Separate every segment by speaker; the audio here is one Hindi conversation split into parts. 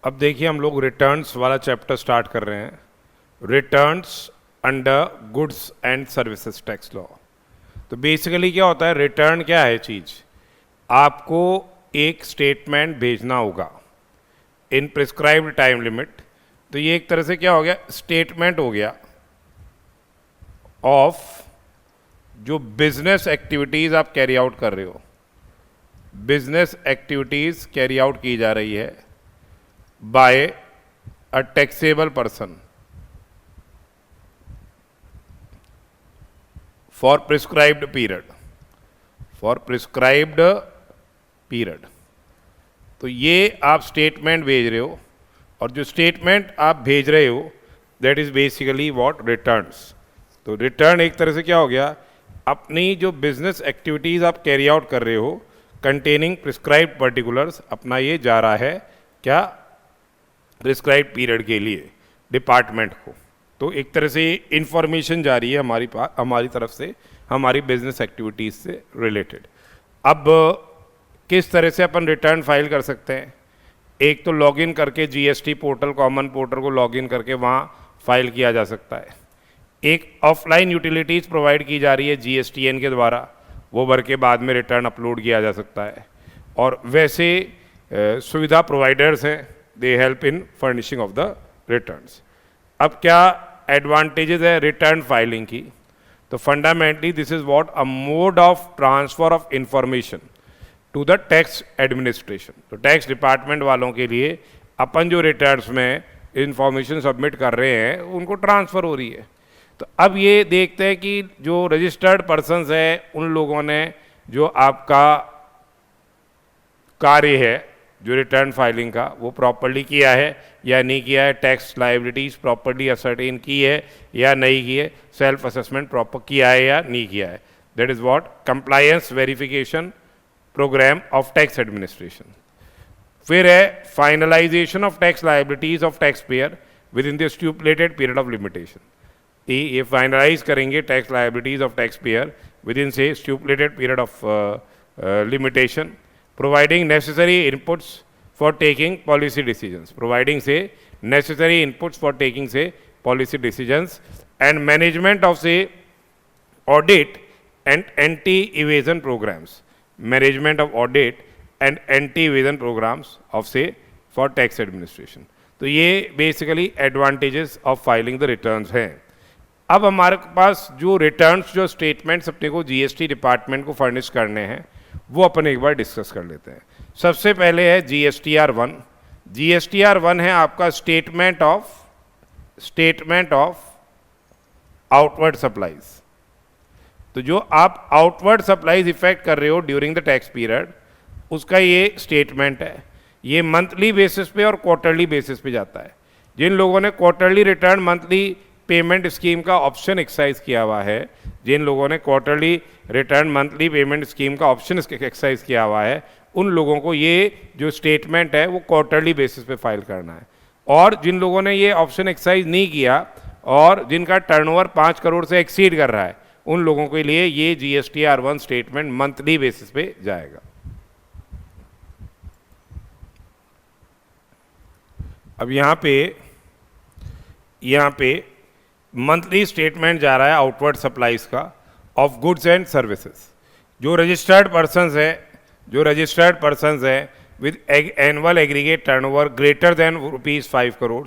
Speaker 1: अब देखिए हम लोग रिटर्न्स वाला चैप्टर स्टार्ट कर रहे हैं। Returns under goods and services tax law. तो बेसिकली क्या होता है, रिटर्न क्या है चीज़, आपको एक स्टेटमेंट भेजना होगा इन प्रिस्क्राइब्ड टाइम लिमिट। तो ये एक तरह से क्या हो गया, स्टेटमेंट हो गया ऑफ जो बिजनेस एक्टिविटीज़ आप कैरी आउट कर रहे हो। बिजनेस एक्टिविटीज़ कैरी आउट की जा रही है by a taxable person for prescribed period, for prescribed period. तो ये आप स्टेटमेंट भेज रहे हो, और जो स्टेटमेंट आप भेज रहे हो that is basically what, returns. तो रिटर्न एक तरह से क्या हो गया, अपनी जो बिजनेस एक्टिविटीज आप कैरी आउट कर रहे हो कंटेनिंग प्रिस्क्राइब्ड पर्टिकुलर्स, अपना ये जा रहा है क्या, प्रिस्क्राइब्ड पीरियड के लिए डिपार्टमेंट को। तो एक तरह से इंफॉर्मेशन जा रही है हमारी तरफ से, हमारी बिजनेस एक्टिविटीज से रिलेटेड। अब किस तरह से अपन रिटर्न फाइल कर सकते हैं, एक तो लॉगिन करके जीएसटी पोर्टल, कॉमन पोर्टल को लॉगिन करके वहाँ फाइल किया जा सकता है। एक ऑफलाइन यूटिलिटीज़ प्रोवाइड की जा रही है जीएसटीएन के द्वारा, वो भर के बाद में रिटर्न अपलोड किया जा सकता है। और वैसे सुविधा प्रोवाइडर्स हैं, they help in furnishing of the returns. अब क्या एडवांटेजेस है रिटर्न फाइलिंग की, तो fundamentally this is what, a mode of transfer of information to the tax administration. तो टैक्स डिपार्टमेंट वालों के लिए अपन जो रिटर्न्स में इंफॉर्मेशन सबमिट कर रहे हैं उनको ट्रांसफ़र हो रही है। तो अब ये देखते हैं कि जो रजिस्टर्ड पर्सन्स है उन लोगों ने जो आपका कार्य है जो रिटर्न फाइलिंग का वो प्रॉपर्ली किया है या नहीं किया है, टैक्स लायबिलिटीज़ प्रॉपर्ली असर्टेन की है या नहीं की है, सेल्फ असेसमेंट प्रॉपर किया है या नहीं किया है। That is what, compliance verification program of tax administration. फिर है finalization of tax liabilities of tax payer within the stipulated period of limitation. ये फाइनलाइज करेंगे tax liabilities of tax payer within से stipulated period of limitation, providing necessary inputs for taking policy decisions, providing से नेसेसरी इनपुट्स फॉर टेकिंग से policy decisions, and management of से audit and anti evasion programs, management of audit and anti evasion programs of से फॉर टैक्स एडमिनिस्ट्रेशन। तो ये basically advantages of filing the returns हैं। अब हमारे पास जो रिटर्न्स, जो स्टेटमेंट्स अपने को जीएसटी डिपार्टमेंट को फर्निश करने हैं वो अपन एक बार डिस्कस कर लेते हैं। सबसे पहले है जीएसटीआर 1। जीएसटीआर 1 है आपका स्टेटमेंट ऑफ आउटवर्ड सप्लाईज। तो जो आप आउटवर्ड सप्लाईज इफेक्ट कर रहे हो ड्यूरिंग द टैक्स पीरियड, उसका ये स्टेटमेंट है। ये मंथली बेसिस पे और क्वार्टरली बेसिस पे जाता है। जिन लोगों ने quarterly return monthly payment scheme का ऑप्शन एक्सरसाइज किया हुआ है, जिन लोगों ने quarterly return monthly payment scheme का ऑप्शन एक्सरसाइज किया हुआ है, उन लोगों को ये जो स्टेटमेंट है वो क्वार्टरली बेसिस पे फाइल करना है। और जिन लोगों ने ये ऑप्शन एक्सरसाइज नहीं किया और जिनका टर्नओवर 5 करोड़ से एक्सीड कर रहा है, उन लोगों के लिए ये जीएसटीआर 1 स्टेटमेंट मंथली बेसिस पे जाएगा। अब यहाँ पे मंथली स्टेटमेंट जा रहा है आउटवर्ड सप्लाईज का ऑफ गुड्स एंड सर्विसेज। जो रजिस्टर्ड पर्सन्स हैं with annual aggregate turnover greater than ₹5 crore,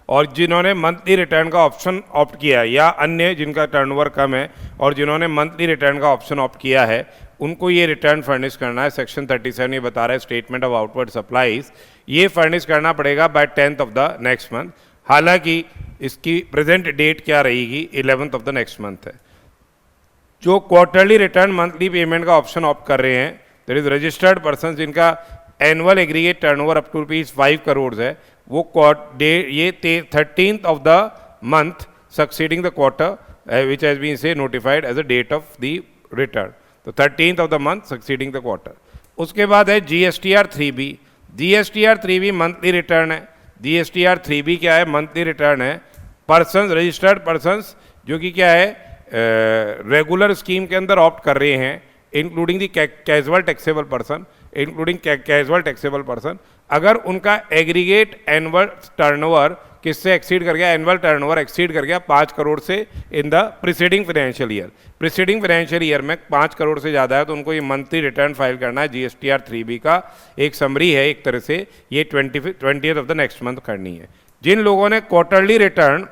Speaker 1: और जिन्होंने मंथली रिटर्न का ऑप्शन ऑप्ट किया है, या अन्य जिनका टर्नओवर कम है और जिन्होंने मंथली रिटर्न का ऑप्शन ऑप्ट किया है, उनको ये रिटर्न फर्निश करना है। सेक्शन 37 ये बता रहा है स्टेटमेंट ऑफ आउटवर्ड सप्लाईज ये फर्निश करना पड़ेगा by 10th of the next month. हालांकि इसकी प्रेजेंट डेट क्या रहेगी, 11th of the next month है। जो क्वार्टरली रिटर्न मंथली पेमेंट का ऑप्शन ऑप्ट कर रहे हैं, दैट इज रजिस्टर्ड पर्सन जिनका annual aggregate turnover up to ₹5 crore है, वो ये 13th of the month succeeding the quarter which has been से notified as a date of the return. तो 13th of the month succeeding the quarter. उसके बाद है GSTR 3B। GSTR 3B monthly return है। जीएसटीआर 3B क्या है, मंथली रिटर्न है। पर्सन्स, रजिस्टर्ड पर्सन्स जो कि क्या है, रेगुलर स्कीम के अंदर ऑप्ट कर रहे हैं, including the casual taxable person, including casual taxable person, अगर उनका एग्रीगेट एनुअल टर्नओवर किससे एक्सीड कर गया, एनुअल टर्नओवर एक्सीड कर गया 5 करोड़ से इन the preceding financial year. Preceding financial year में 5 करोड़ से ज़्यादा है तो उनको ये मंथली रिटर्न फाइल करना है। GSTR 3B का एक समरी है एक तरह से, ये 20th of the next month करनी है। जिन लोगों ने क्वार्टरली रिटर्न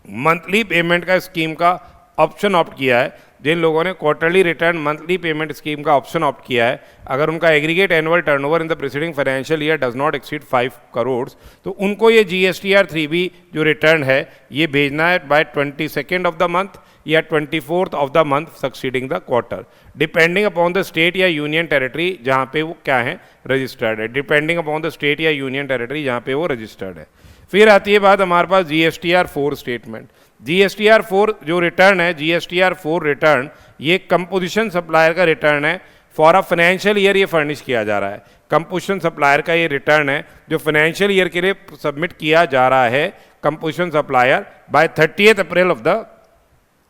Speaker 1: मंथली पेमेंट का स्कीम का ऑप्शन ऑप्ट किया है, जिन लोगों ने quarterly return monthly payment scheme का ऑप्शन ऑप्ट किया है, अगर उनका aggregate annual turnover in the preceding financial year does not exceed 5 crore, तो उनको ये GSTR 3B जो रिटर्न है ये भेजना है bye 22nd of the month या 24th of the month succeeding the quarter, depending upon the state या यूनियन टेरिटरी जहाँ पे वो क्या है रजिस्टर्ड है, डिपेंडिंग अपॉन द स्टेट या यूनियन टेरिटरी जहाँ पे वो रजिस्टर्ड है। फिर आती है बात हमारे पास GSTR 4 स्टेटमेंट। GSTR 4 जो रिटर्न है, GSTR 4 रिटर्न ये कंपोजिशन सप्लायर का रिटर्न है फॉर अ फाइनेंशियल ईयर, ये फर्निश किया जा रहा है। कंपोजिशन सप्लायर का ये रिटर्न है जो फाइनेंशियल ईयर के लिए सबमिट किया जा रहा है composition supplier by 30th April of the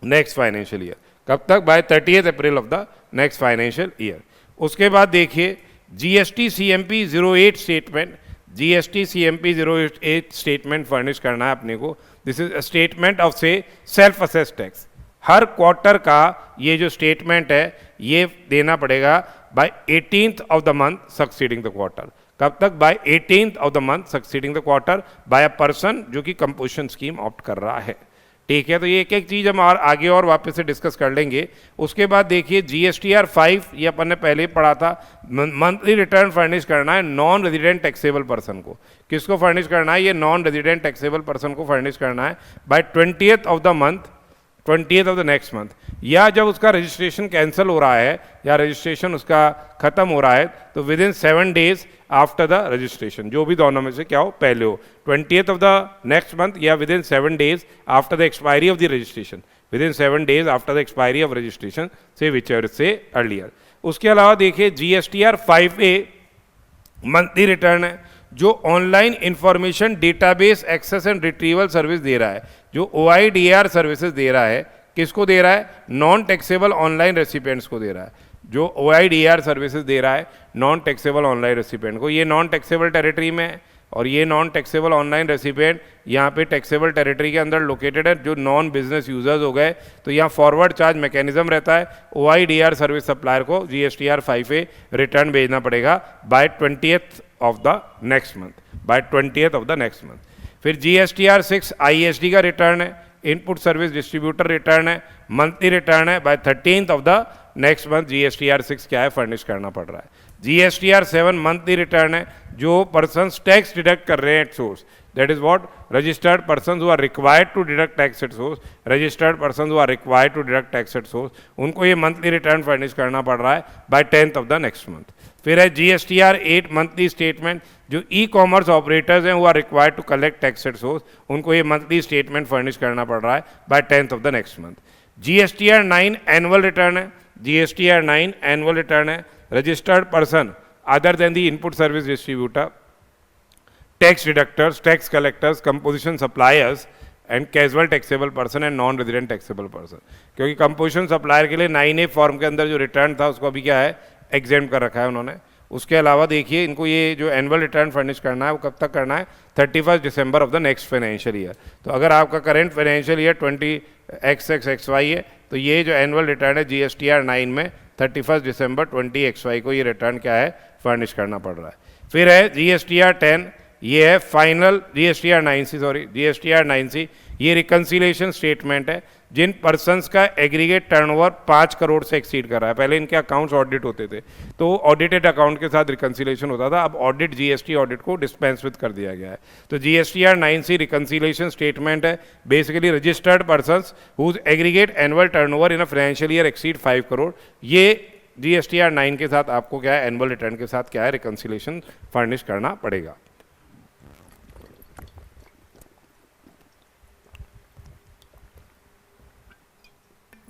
Speaker 1: next financial year. कब तक? By 30th April of the next financial year. उसके बाद देखिए GST CMP 08 statement, GST CMP 08 statement furnish करना है अपने को। दिस इज स्टेटमेंट ऑफ से सेल्फ असेस टैक्स। हर क्वार्टर का ये जो स्टेटमेंट है ये देना पड़ेगा by 18th of the month succeeding the quarter. कब तक? By 18th of the month succeeding the quarter by a person जो कि कंपोजिशन स्कीम ऑप्ट कर रहा है। ठीक है, तो ये एक एक चीज़ हम और आगे और वापस से डिस्कस कर लेंगे। उसके बाद देखिए GSTR 5 ये अपन ने पहले ही पढ़ा था, मंथली रिटर्न फर्निश करना है नॉन रेजिडेंट टैक्सेबल पर्सन को। किसको फर्निश करना है? ये नॉन रेजिडेंट टैक्सेबल पर्सन को फर्निश करना है by 20th of the month, 20th of the next month, या जब उसका रजिस्ट्रेशन कैंसिल हो रहा है या रजिस्ट्रेशन उसका खत्म हो रहा है तो with in 7 days after the registration, जो भी दोनों में से क्या हो पहले हो, 20th of the next month या within 7 days after the expiry of the registration, within 7 days after the expiry of registration से विचेवर से अर्लियर। उसके अलावा देखिए GSTR 5A मंथली रिटर्न है जो online information database access and retrieval service दे रहा है, जो OIDR सर्विसेज दे रहा है। किसको दे रहा है? नॉन टैक्सेबल ऑनलाइन रेसिपिएंट्स को दे रहा है। जो OIDR सर्विसेज दे रहा है नॉन टैक्सेबल ऑनलाइन रेसिपिएंट को, ये नॉन टैक्सेबल टेरिटरी में है और ये नॉन टैक्सेबल ऑनलाइन रेसिपिएंट यहाँ पे टैक्सेबल टेरिटरी के अंदर लोकेटेड है। जो नॉन बिजनेस यूजर्स हो गए तो यहाँ फॉरवर्ड चार्ज मैकेनिज्म रहता है। OIDR सर्विस सप्लायर को GSTR 5A रिटर्न भेजना पड़ेगा by 20th of the next month, by 20th of the next month. फिर GSTR 6 ISD का रिटर्न है, इनपुट सर्विस डिस्ट्रीब्यूटर रिटर्न है, मंथली रिटर्न है by 13th of the next month. GSTR 6 क्या है? फर्निश करना पड़ रहा है। GSTR 7 मंथली रिटर्न है जो पर्सन्स टैक्स डिडक्ट कर रहे हैं at source, that is what registered persons who are required to deduct tax at source, registered persons who are required to deduct tax at source, उनको ये मंथली रिटर्न फर्निश करना पड़ रहा है by 10th of the next month. फिर है GSTR 8 मंथली स्टेटमेंट, जो ई-कॉमर्स ऑपरेटर्स हैं वो are required to collect tax at source, उनको ये मंथली स्टेटमेंट फर्निश करना पड़ रहा है by 10th of the next month. GSTR 9 annual return है, GSTR 9 एनुअल रिटर्न है, registered person other than the input service distributor, tax deductors, tax collectors, composition suppliers and casual taxable person and non resident taxable person. क्योंकि कंपोजिशन सप्लायर के लिए 9A फॉर्म के अंदर जो रिटर्न था उसको अभी क्या है? एग्जेम्प्ट कर रखा है उन्होंने। उसके अलावा देखिए इनको ये जो एनुअल रिटर्न फर्निश करना है वो कब तक करना है? 31st December of the next financial year. तो अगर आपका करेंट फाइनेंशियल ईयर 20XX/XY है तो ये जो एनुअल रिटर्न है GSTR 9 में 31st दिसंबर 20XY को ये रिटर्न क्या है? फर्निश करना पड़ रहा है। फिर है GSTR 10, ये है final GSTR 9C, sorry GSTR 9C, ये रिकन्सिलेशन स्टेटमेंट है जिन पर्सन्स का एग्रीगेट टर्नओवर 5 करोड़ से एक्सीड कर रहा है। पहले इनके अकाउंट्स ऑडिट होते थे तो ऑडिटेड अकाउंट के साथ रिकन्सिलेशन होता था, अब ऑडिट GST ऑडिट को डिस्पेंस विद कर दिया गया है। तो GSTR 9C रिकन्सिलेशन स्टेटमेंट है, basically registered persons whose aggregate annual turnover in a financial year exceed 5 crore, ये GSTR 9 के साथ आपको क्या है? एनुअल रिटर्न के साथ क्या है? रिकन्सिलेशन फर्निश करना पड़ेगा।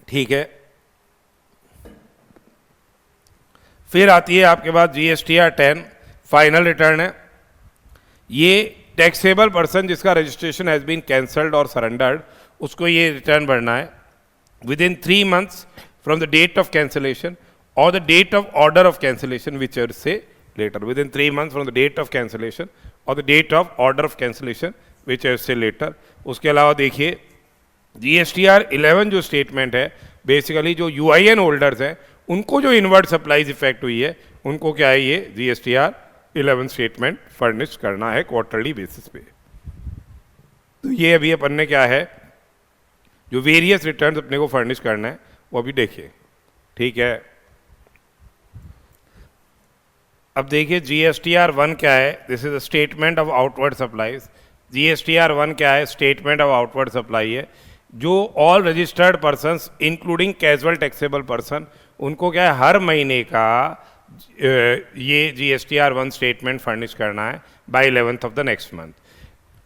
Speaker 1: ठीक है, फिर आती है आपके पास GSTR 10 फाइनल रिटर्न है। ये टैक्सेबल पर्सन जिसका रजिस्ट्रेशन हैज़ बीन कैंसल्ड और सरेंडर्ड उसको ये रिटर्न भरना है within 3 months from the date of cancellation or the date of order of cancellation, whichever say later, within 3 months from the date of cancellation or the date of order of cancellation, whichever say later. उसके अलावा देखिए GSTR 11 जो स्टेटमेंट है, बेसिकली जो UIN होल्डर्स हैं उनको जो इनवर्ट सप्लाईज इफेक्ट हुई है उनको क्या है, ये GSTR 11 स्टेटमेंट फर्निश करना है क्वार्टरली बेसिस पे। तो ये अभी अपन ने क्या है, जो वेरियस रिटर्न्स अपने को फर्निश करना है वो अभी देखिए, ठीक है। अब देखिए GSTR 1 क्या है, this is a statement of outward supplies. GSTR 1 क्या है, स्टेटमेंट ऑफ आउटवर्ड सप्लाई है। जो all registered persons including casual taxable person, उनको क्या है हर महीने का ये GSTR 1 स्टेटमेंट फर्निश करना है by 11th of the next month.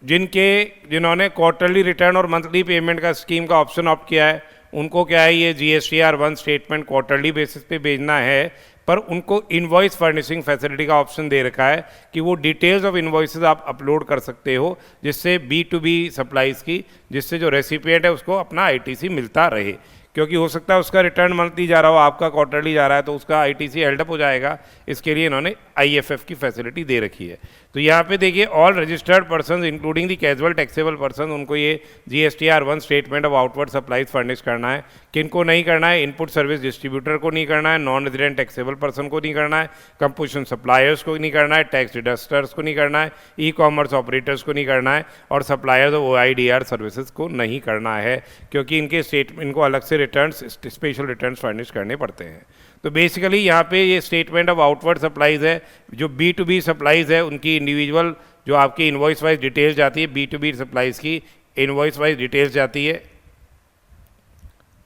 Speaker 1: जिन्होंने क्वार्टरली रिटर्न और मंथली पेमेंट का स्कीम का ऑप्शन ऑप्ट किया है उनको क्या है, ये GSTR 1 स्टेटमेंट क्वार्टरली बेसिस पे भेजना है, पर उनको इनवॉइस फर्निशिंग फैसिलिटी का ऑप्शन दे रखा है कि वो डिटेल्स ऑफ इनवॉइसेस आप अपलोड कर सकते हो, जिससे B2B सप्लाईज की, जिससे जो रेसिपिएंट है उसको अपना ITC मिलता रहे। क्योंकि हो सकता है उसका रिटर्न मंथली जा रहा हो, आपका क्वार्टरली जा रहा है, तो उसका ITC हेल्डअप हो जाएगा। इसके लिए इन्होंने IFF की फैसिलिटी दे रखी है। तो यहाँ पे देखिए all registered person including the casual taxable person, उनको ये GSTR 1 statement of outward supplies furnish करना है। किनको नहीं करना है, इनपुट सर्विस डिस्ट्रीब्यूटर को नहीं करना है, नॉन रेजिडेंट टैक्सेबल पर्सन को नहीं करना है, कंपोजिशन सप्लायर्स को नहीं करना है, टैक्स डिडस्टर्स को नहीं करना है, ई-कॉमर्स ऑपरेटर्स को नहीं करना है, और सप्लायर्स ऑफ OIDR सर्विसेज को नहीं करना है, क्योंकि इनको अलग से रिटर्न्स, स्पेशल रिटर्न्स फर्निश करने पड़ते हैं। तो बेसिकली यहाँ पे ये स्टेटमेंट ऑफ आउटवर्ड सप्लाईज है। जो B2B सप्लाईज है उनकी इंडिविजुअल जो आपकी इनवॉइस वाइज डिटेल्स जाती है, B2B सप्लाईज की इनवॉइस वाइज डिटेल्स जाती है,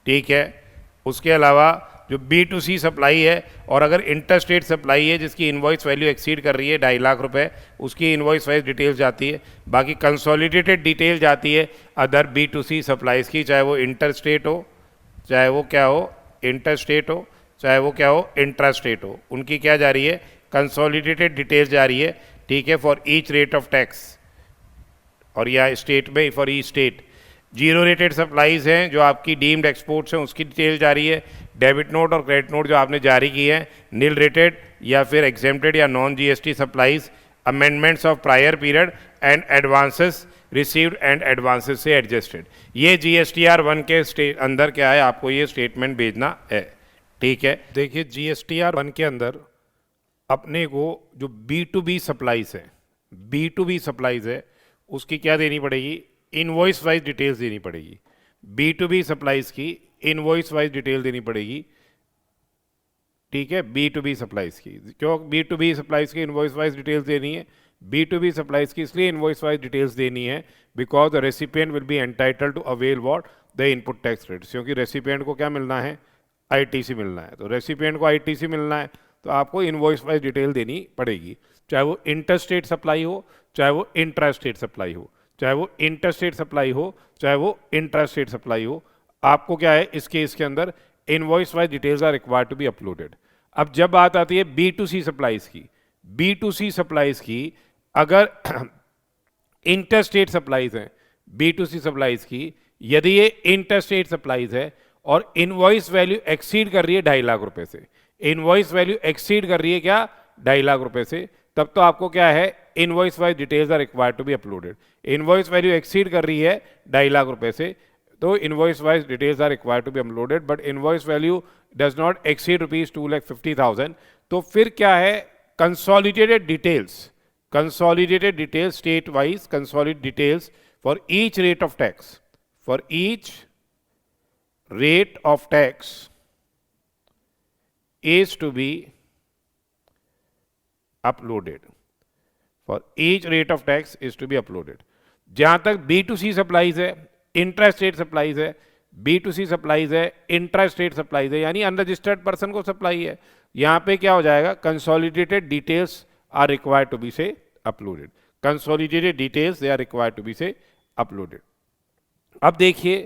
Speaker 1: ठीक है। उसके अलावा जो B2C सप्लाई है, और अगर इंटर स्टेट सप्लाई है जिसकी इनवॉइस वैल्यू एक्सीड कर रही है 2.5 लाख रुपए, उसकी इनवॉइस वाइज डिटेल्स जाती है। बाकी कंसोलिडेटेड डिटेल जाती है अदर B2C सप्लाईज की, चाहे वो इंटर स्टेट हो, चाहे वो क्या हो इंटर स्टेट हो, चाहे वो क्या हो इंट्रा स्टेट हो, उनकी क्या जा रही है, कंसोलिडेटेड डिटेल्स जा रही है, ठीक है, for each rate of tax. और या स्टेट में for each state. Zero rated supplies हैं जो आपकी डीम्ड एक्सपोर्ट्स हैं, उसकी डिटेल जा रही है। डेबिट नोट और क्रेडिट नोट जो आपने जारी की है, नील रेटेड या फिर एग्जेम्प्टेड या non GST supplies, amendments of prior period and advances received and advances से एडजस्टेड, ये GSTR 1 के अंदर क्या है, आपको ये स्टेटमेंट भेजना है, ठीक है। देखिए GSTR 1 के अंदर अपने को जो B2B सप्लाईज है, B2B सप्लाईज है, उसकी क्या देनी पड़ेगी, इनवॉइस वाइज डिटेल्स देनी पड़ेगी। B2B सप्लाईज की इनवॉइस वाइज डिटेल देनी पड़ेगी, ठीक है, B2B सप्लाईज की। क्यों B2B सप्लाईज की इनवॉइस वाइज डिटेल्स देनी है, B2B सप्लाईज की इसलिए इनवॉइस वाइज डिटेल्स देनी है because the recipient will be entitled to avail what, the input tax rate. क्योंकि रेसिपिएंट को क्या मिलना है, ITC मिलना है। तो रेसिपिएंट को ITC मिलना है तो आपको इनवॉइस वाइज डिटेल देनी पड़ेगी, चाहे वो इंटर स्टेट सप्लाई हो, चाहे वो इंट्रा स्टेट सप्लाई हो, चाहे वो इंटर स्टेट सप्लाई हो, चाहे वो इंट्रा स्टेट सप्लाई हो। आपको क्या है इस केस के अंदर invoice wise details are required to be uploaded. अब जब बात आती है B2C सप्लाईज की, B2C सप्लाईज की अगर इंटर स्टेट सप्लाईज हैं, B2C सप्लाईज की यदि ये इंटर स्टेट सप्लाईज है और इनवॉइस वैल्यू एक्सीड कर रही है 2.5 लाख रुपए से, इनवॉइस वैल्यू एक्सीड कर रही है क्या 2.5 लाख रुपए से, तब तो आपको क्या है invoice wise details are required to be uploaded. Invoice value exceed कर रही है 2.5 लाख रुपए से, तो invoice wise details are required to be uploaded, but invoice value does not exceed ₹2,50,000। तो फिर क्या है, consolidated details, consolidated details state wise, consolidated details for each rate of tax, for each rate of tax is to be uploaded, for each rate of tax is to be uploaded। जहां तक B2C सप्लाईज है, इंट्रा स्टेट सप्लाईज है, B2C सप्लाईज है, इंट्रा स्टेट सप्लाईज है, यानी अनरजिस्टर्ड पर्सन को सप्लाई है, यहां पे क्या हो जाएगा, consolidated details are required to be say uploaded, consolidated details they are required to be say uploaded। अब देखिए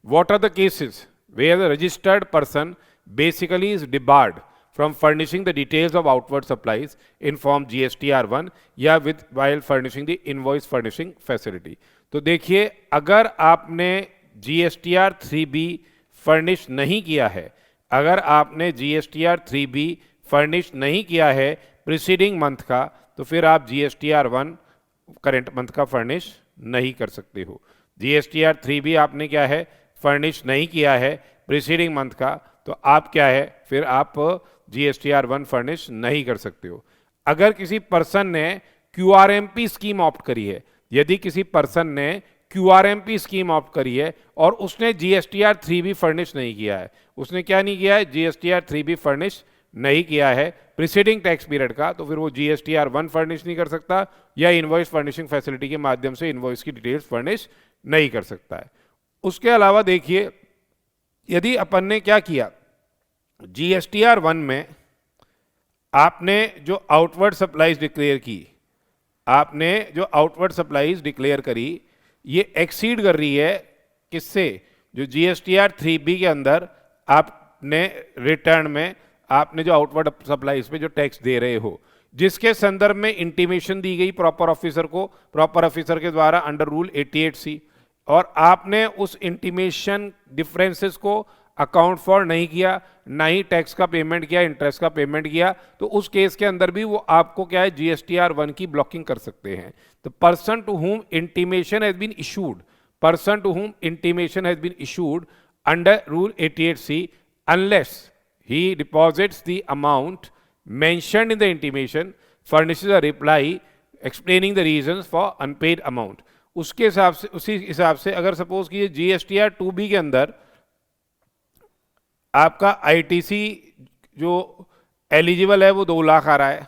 Speaker 1: what are the cases where the registered person basically is debarred from furnishing the details of outward supplies in form GSTR 1 या with while furnishing the invoice furnishing facility। तो देखिए अगर आपने GSTR 3B फर्निश नहीं किया है, अगर आपने GSTR 3B फर्निश नहीं किया है प्रीसीडिंग मंथ का, तो फिर आप GSTR 1 करेंट मंथ का फर्निश नहीं कर सकते हो। GSTR 3B आपने क्या है फर्निश नहीं किया है प्रीसीडिंग मंथ का, तो आप क्या है फिर आप GSTR 1 फर्निश नहीं कर सकते हो। अगर किसी पर्सन ने QRMP स्कीम ऑप्ट करी है, यदि किसी पर्सन ने QRMP स्कीम ऑप्ट करी है और उसने GSTR 3B फर्निश नहीं किया है, उसने क्या नहीं किया है GSTR 3B फर्निश नहीं किया है प्रीसीडिंग टैक्स पीरियड का, तो फिर वो GSTR 1 फर्निश नहीं कर सकता या इनवॉइस फर्निशिंग फैसिलिटी के माध्यम से इनवॉइस की डिटेल्स फर्निश नहीं कर सकता है। उसके अलावा देखिए, यदि अपन ने क्या किया GSTR 1 में आपने जो आउटवर्ड सप्लाईज डिक्लेयर की, आपने जो आउटवर्ड सप्लाईज डिक्लेयर करी, ये एक्सीड कर रही है किससे, जो GSTR 3B के अंदर आपने रिटर्न में आपने जो आउटवर्ड सप्लाईज पे जो टैक्स दे रहे हो, जिसके संदर्भ में इंटीमेशन दी गई प्रॉपर ऑफिसर को, प्रॉपर ऑफिसर के द्वारा अंडर रूल 88C, और आपने उस इंटीमेशन डिफरेंसेस को अकाउंट फॉर नहीं किया, ना ही टैक्स का पेमेंट किया, इंटरेस्ट का पेमेंट किया, तो उस केस के अंदर भी वो आपको क्या है GSTR 1 की ब्लॉकिंग कर सकते हैं। तो person to whom intimation has been issued, person to whom intimation has been issued under rule 88C unless he deposits the amount mentioned in the intimation, furnishes a reply explaining the reasons for unpaid amount। उसके हिसाब से, उसी हिसाब से अगर सपोज कीजिए GSTR 2B के अंदर आपका ITC जो एलिजिबल है वो 2 लाख आ रहा है,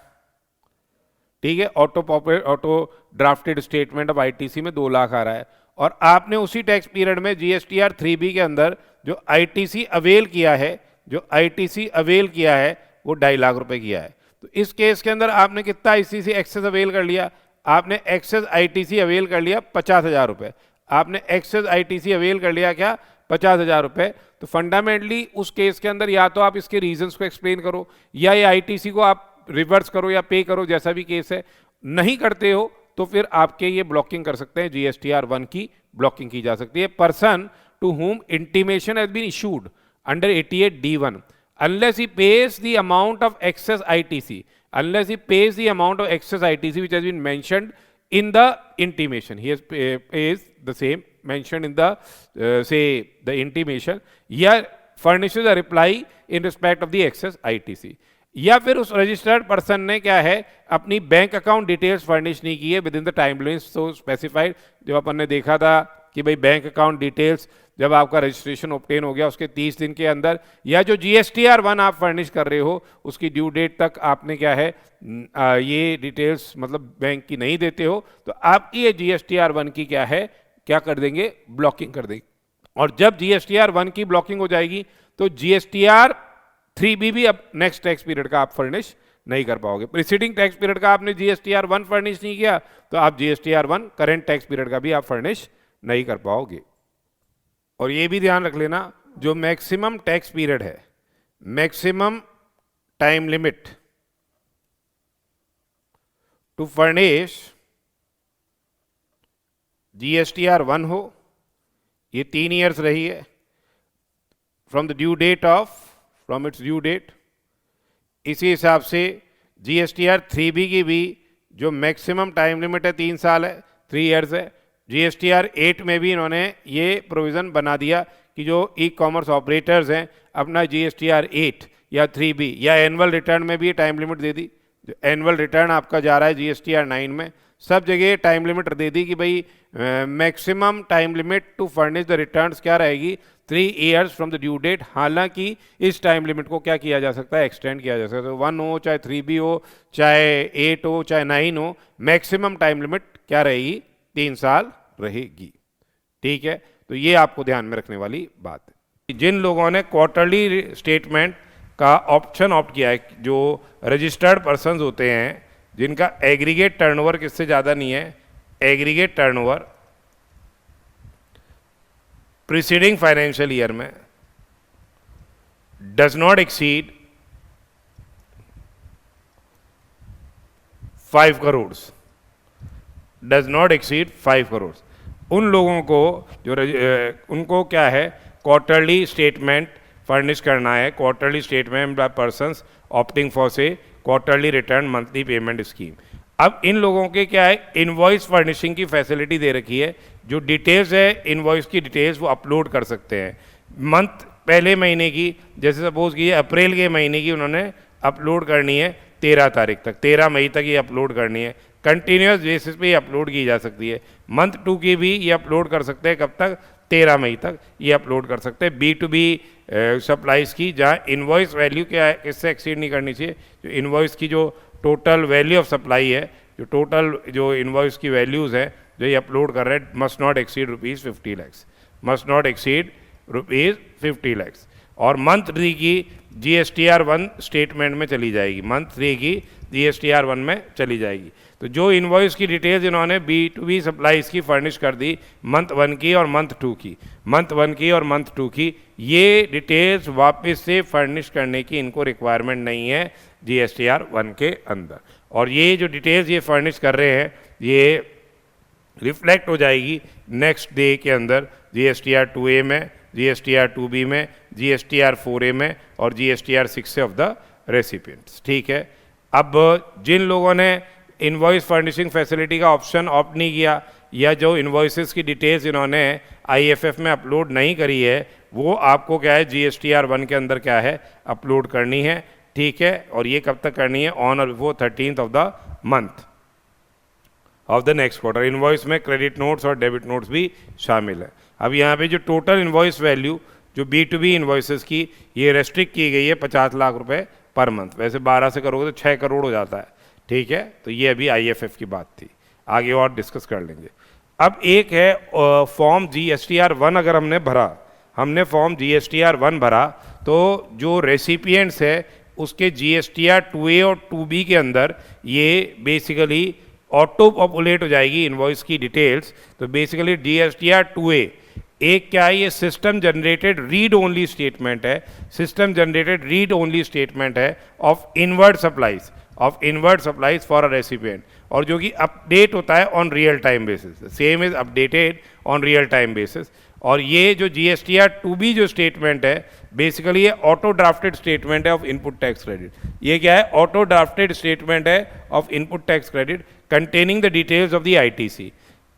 Speaker 1: ठीक है, auto drafted statement of ITC में 2 लाख आ रहा है, और आपने उसी टैक्स पीरियड में GSTR 3B के अंदर जो ITC अवेल किया है, जो ITC अवेल किया है वो 2.5 लाख रुपए किया है। तो इस केस के अंदर आपने कितना ITC एक्सेस अवेल कर लिया, आपने एक्सेस ITC अवेल कर लिया 50,000 रुपए, आपने एक्सेस ITC अवेल कर लिया क्या 50,000 रुपए। तो फंडामेंटली उस केस के अंदर या तो आप इसके रीजंस को एक्सप्लेन करो, या ये ITC को आप रिवर्स करो या पे करो, जैसा भी केस है। नहीं करते हो तो फिर आपके ये ब्लॉकिंग कर सकते हैं, GSTR 1 की ब्लॉकिंग की जा सकती है। Person to whom intimation has been issued under 88D1 unless he pays the amount of excess ITC, unless he pays the amount of excess ITC which has been mentioned in the intimation, he has pays the same mentioned in the say the intimation, या furnishes a reply in respect of the excess ITC, या फिर उस रजिस्टर्ड पर्सन ने क्या है अपनी बैंक अकाउंट डिटेल्स फर्निश नहीं की है within the time limits तो स्पेसिफाइड। जो अपन ने देखा था कि भाई बैंक अकाउंट डिटेल्स जब आपका रजिस्ट्रेशन ऑब्टेन हो गया उसके 30 दिन के अंदर, या जो GSTR 1 आप फर्निश कर रहे हो उसकी ड्यू डेट तक आपने क्या है ये डिटेल्स मतलब बैंक की नहीं देते हो, तो आपकी ये GSTR 1 की क्या है क्या कर देंगे ब्लॉकिंग कर देंगे। और जब GSTR 1 की ब्लॉकिंग हो जाएगी तो GSTR 3B भी अब नेक्स्ट टैक्स पीरियड का आप फर्निश नहीं कर पाओगे। प्रीसीडिंग टैक्स पीरियड का आपने GSTR 1 फर्निश नहीं किया तो आप GSTR 1 करेंट टैक्स पीरियड का भी आप फर्निश नहीं कर पाओगे। और ये भी ध्यान रख लेना, जो मैक्सिमम टैक्स पीरियड है, maximum time limit to furnish GSTR 1 हो, ये 3 ईयर्स रही है from the due date of, from its due date. इसी हिसाब से GSTR 3B की भी जो मैक्सिमम टाइम लिमिट है 3 साल है, 3 ईयर्स है। GSTR 8 में भी इन्होंने ये प्रोविज़न बना दिया कि जो ई कॉमर्स ऑपरेटर्स हैं अपना GSTR 8 या 3B या एनुअल रिटर्न में भी टाइम लिमिट दे दी। जो एनुअल रिटर्न आपका जा रहा है GSTR 9 में, सब जगह टाइम लिमिट दे दी कि भाई maximum time limit to furnish the returns क्या रहेगी 3 years from the due date. हालांकि इस टाइम लिमिट को क्या किया जा सकता है, एक्सटेंड किया जा सकता है। 1 हो चाहे 3B हो चाहे 8 हो चाहे 9 हो, मैक्सिमम टाइम लिमिट क्या रहेगी 3 साल रहेगी। ठीक है, तो ये आपको ध्यान में रखने वाली बात है। जिन लोगों ने क्वार्टरली स्टेटमेंट का ऑप्शन ऑप्ट किया है, जो रजिस्टर्ड पर्सन्स होते हैं जिनका एग्रीगेट टर्नओवर किससे ज़्यादा नहीं है, aggregate turnover preceding financial year में does not exceed 5 crore, does not exceed 5 crore, उन लोगों को जो उनको क्या है क्वार्टरली स्टेटमेंट फर्निश करना है quarterly statement by persons opting for से quarterly return monthly payment scheme. अब इन लोगों के क्या है, इनवॉइस फर्निशिंग की फैसिलिटी दे रखी है। जो डिटेल्स है इनवॉइस की डिटेल्स वो अपलोड कर सकते हैं मंथ पहले महीने की, जैसे सपोज की अप्रैल के महीने की उन्होंने अपलोड करनी है 13 तारीख तक, 13 मई तक ये अपलोड करनी है। कंटिन्यूस बेसिस पे ये अपलोड की जा सकती है। मंथ 2 की भी ये अपलोड कर सकते हैं, कब तक, 13 मई तक ये अपलोड कर सकते हैं। B2B सप्लाईज की, जहाँ इनवॉइस वैल्यू क्या है, इससे एक्सीड नहीं करनी चाहिए। जो इनवॉइस की जो टोटल वैल्यू ऑफ सप्लाई है, जो टोटल जो इनवॉइस की वैल्यूज़ हैं जो ये अपलोड कर रहे हैं, must not exceed ₹50 lakhs, must not exceed ₹50 lakhs। और मंथ 3 की GSTR1 स्टेटमेंट में चली जाएगी, मंथ 3 की GSTR1 में चली जाएगी। तो जो इनवॉइस की डिटेल्स इन्होंने B2B सप्लाईज की फर्निश कर दी मंथ 1 की और मंथ 2 की, मंथ 1 की और मंथ 2 की, ये डिटेल्स वापस से फर्निश करने की इनको रिक्वायरमेंट नहीं है GSTR1 के अंदर। और ये जो डिटेल्स ये फर्निश कर रहे हैं ये रिफ्लेक्ट हो जाएगी नेक्स्ट डे के अंदर GSTR2A में, GSTR2B में, GSTR4A में और GSTR6 ऑफ द रेसिपिएंट्स। ठीक है। अब जिन लोगों ने इनवॉइस फर्निशिंग फैसिलिटी का ऑप्शन ऑप्ट नहीं किया या जो इनवॉइसेस की डिटेल्स इन्होंने IFF में अपलोड नहीं करी है, वो आपको क्या है GSTR1 के अंदर क्या है अपलोड करनी है। ठीक है। और ये कब तक करनी है, on or before 13th of the month of the next quarter. Invoice में क्रेडिट नोट्स और डेबिट नोट्स भी शामिल है। अब यहाँ पे जो टोटल इनवॉइस वैल्यू जो B2B इनवॉइसेस की ये रेस्ट्रिक्ट की गई है 50 लाख रुपए पर मंथ। वैसे 12 से करोगे तो 6 करोड़ हो जाता है। ठीक है। तो ये अभी IFF की बात थी, आगे और डिस्कस कर लेंगे। अब एक है फॉर्म GSTR1 अगर हमने भरा, हमने फॉर्म GSTR1 भरा तो जो रेसिपिएंट्स है उसके GSTR2A और 2B के अंदर ये बेसिकली ऑटो पॉपुलेट हो जाएगी इनवॉइस की डिटेल्स। तो बेसिकली GSTR2A एक क्या है, ये system generated read only statement है, system generated read only statement है of inward supplies, of inward supplies for a recipient, और जो कि अपडेट होता है on real time basis, same is updated on real time basis. और ये जो GSTR2B जो स्टेटमेंट है बेसिकली ये ऑटो ड्राफ्टेड स्टेटमेंट है ऑफ इनपुट टैक्स क्रेडिट। ये क्या है, ऑटो ड्राफ्टेड स्टेटमेंट है of input tax credit containing the details of the ITC,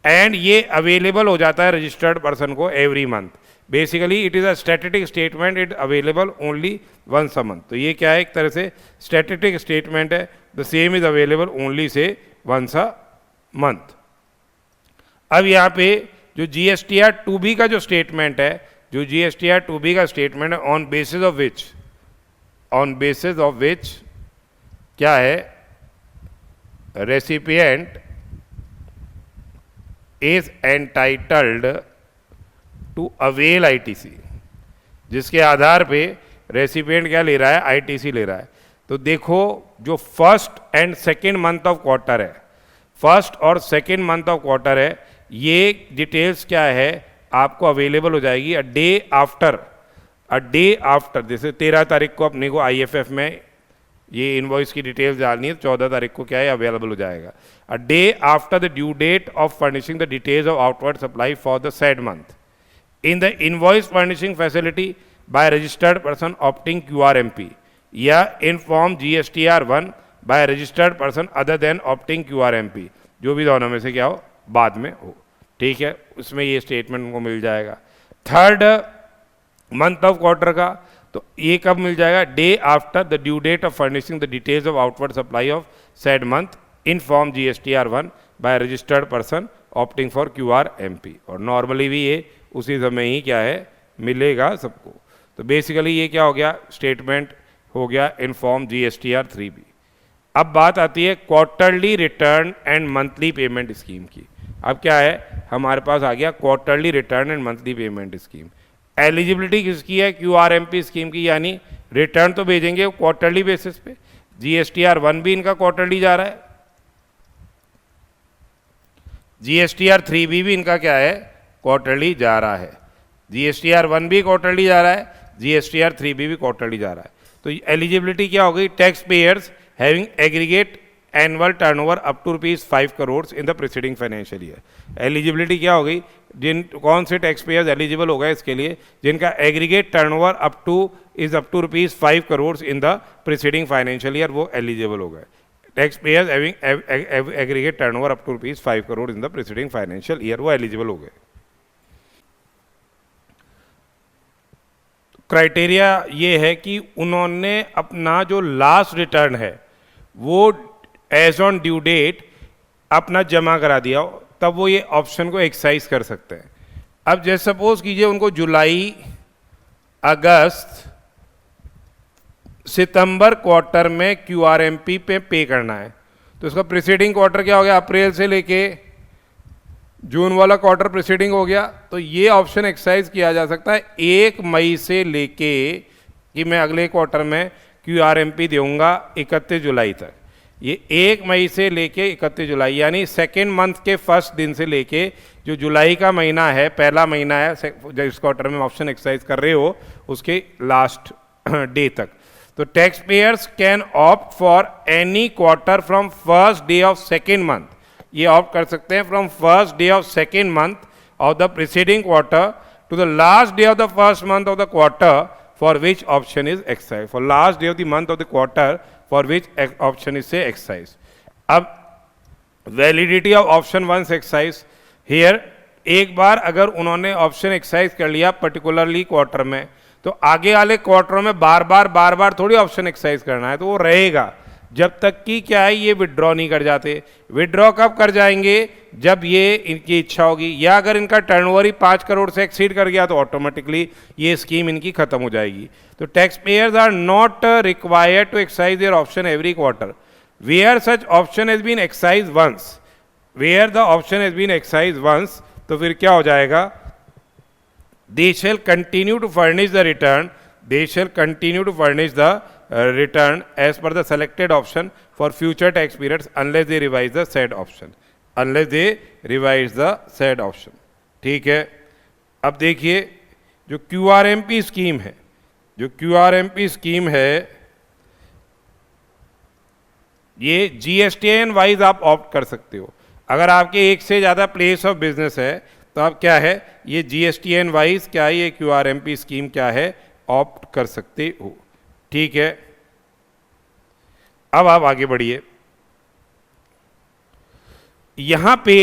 Speaker 1: and ये अवेलेबल हो जाता है रजिस्टर्ड पर्सन को every month. Basically it is a statistic statement, it available only once a month. तो ये क्या है, एक तरह से स्टैटिस्टिक स्टेटमेंट है, the same is available only say once a month. अब यहाँ पे जो GSTR2B का जो स्टेटमेंट है, जो GSTR2B का स्टेटमेंट है, ऑन बेसिस ऑफ विच क्या है, recipient is entitled to avail ITC, जिसके आधार पे रेसिपिएंट क्या ले रहा है, ITC ले रहा है। तो देखो जो first and second month of quarter है, फर्स्ट और सेकेंड मंथ ऑफ क्वार्टर है, ये डिटेल्स क्या है आपको अवेलेबल हो जाएगी अ डे आफ्टर, जैसे 13 तारीख को अपने को IFF में ये इनवॉइस की डिटेल्स डालनी है, 14 तारीख को क्या है अवेलेबल हो जाएगा। A day after the due date of furnishing the details of outward supply for the said month in the invoice furnishing facility by registered person opting QRMP या in form GSTR1 by registered person other than opting QRMP, जो भी दोनों में से क्या हो बाद में हो। ठीक है, उसमें ये स्टेटमेंट उनको मिल जाएगा। थर्ड मंथ ऑफ क्वार्टर का तो ये कब मिल जाएगा, day after the due date of furnishing the details of outward supply of said month in form GSTR1 by registered person opting for QRMP। और नॉर्मली भी ये उसी समय ही क्या है मिलेगा सबको। तो बेसिकली ये क्या हो गया, स्टेटमेंट हो गया इन फॉर्म GSTR3B। अब बात आती है quarterly return and monthly payment scheme की। अब क्या है, हमारे पास आ गया quarterly return and monthly payment scheme. Eligibility किसकी है, QRMP स्कीम की, यानी रिटर्न तो भेजेंगे क्वार्टरली बेसिस पे। GSTR1 भी इनका क्वार्टरली जा रहा है, GSTR3B भी इनका क्या है क्वार्टरली जा रहा है, GSTR1 भी क्वार्टरली जा रहा है, GSTR3B भी क्वार्टरली जा रहा है। तो एलिजिबिलिटी क्या हो गई, tax payers having aggregate annual turnover up to ₹5 crore in the preceding financial year. Eligibility क्या हो गई, कौन से टैक्स पेयर्स एलिजिबल हो गए इसके लिए, जिनका aggregate turnover up to ₹5 crore in the preceding financial year, वो एलिजिबल हो गए। Tax payers having aggregate turnover up to ₹5 crore in the preceding financial year, वो एलिजिबल हो गए। क्राइटेरिया ये है कि उन्होंने अपना जो लास्ट रिटर्न है वो एज ऑन ड्यू डेट अपना जमा करा दिया हो, तब वो ये ऑप्शन को एक्सरसाइज कर सकते हैं। अब जैसे सपोज कीजिए उनको जुलाई, अगस्त, सितंबर क्वार्टर में QRMP पे करना है, तो इसका प्रीसीडिंग क्वार्टर क्या हो गया, अप्रैल से लेके जून वाला क्वार्टर प्रीसीडिंग हो गया। तो ये ऑप्शन एक्सरसाइज किया जा सकता है 1 मई से लेके कि मैं अगले क्वार्टर में QRMP दूंगा 31 जुलाई तक। ये 1 मई से लेके 31 जुलाई, यानी सेकेंड मंथ के फर्स्ट दिन से लेके जो जुलाई का महीना है, पहला महीना है जिस क्वार्टर में ऑप्शन एक्सरसाइज कर रहे हो, उसके लास्ट डे तक। तो tax payers can opt for any quarter from first day of second month, ये ऑप्ट कर सकते हैं from first day of second month of the preceding quarter to the last day of the first month of the quarter for which option is exercise, for last day of the month of the quarter for which option is say exercise. अब validity of option 1 exercise here, एक बार अगर उन्होंने ऑप्शन एक्सरसाइज कर लिया पर्टिकुलरली क्वार्टर में, तो आगे वाले क्वार्टरों में बार बार थोड़ी ऑप्शन एक्सरसाइज करना है, तो वो रहेगा जब तक कि क्या है ये विड्रॉ नहीं कर जाते। विड्रॉ कब कर जाएंगे, जब ये इनकी इच्छा होगी, या अगर इनका टर्नओवर ही 5 करोड़ से एक्सीड कर गया तो ऑटोमेटिकली ये स्कीम इनकी खत्म हो जाएगी। तो tax payers are not required to exercise their option every quarter where such option has been exercise once, where the option has been exercise once, तो फिर क्या हो जाएगा, they shall continue to furnish the return, they shall continue to furnish the return as per the selected option for future tax periods unless they revise the said option, unless they revise the said option। ठीक है, अब देखिए जो QRMP स्कीम है, जो QRMP स्कीम है ये GSTN वाइज आप ऑप्ट कर सकते हो। अगर आपके एक से ज़्यादा प्लेस ऑफ बिजनेस है तो आप क्या है, ये GSTN वाइज क्या है, ये QRMP स्कीम क्या है, ऑप्ट कर सकते हो। ठीक है, अब आप आगे बढ़िए। यहां पे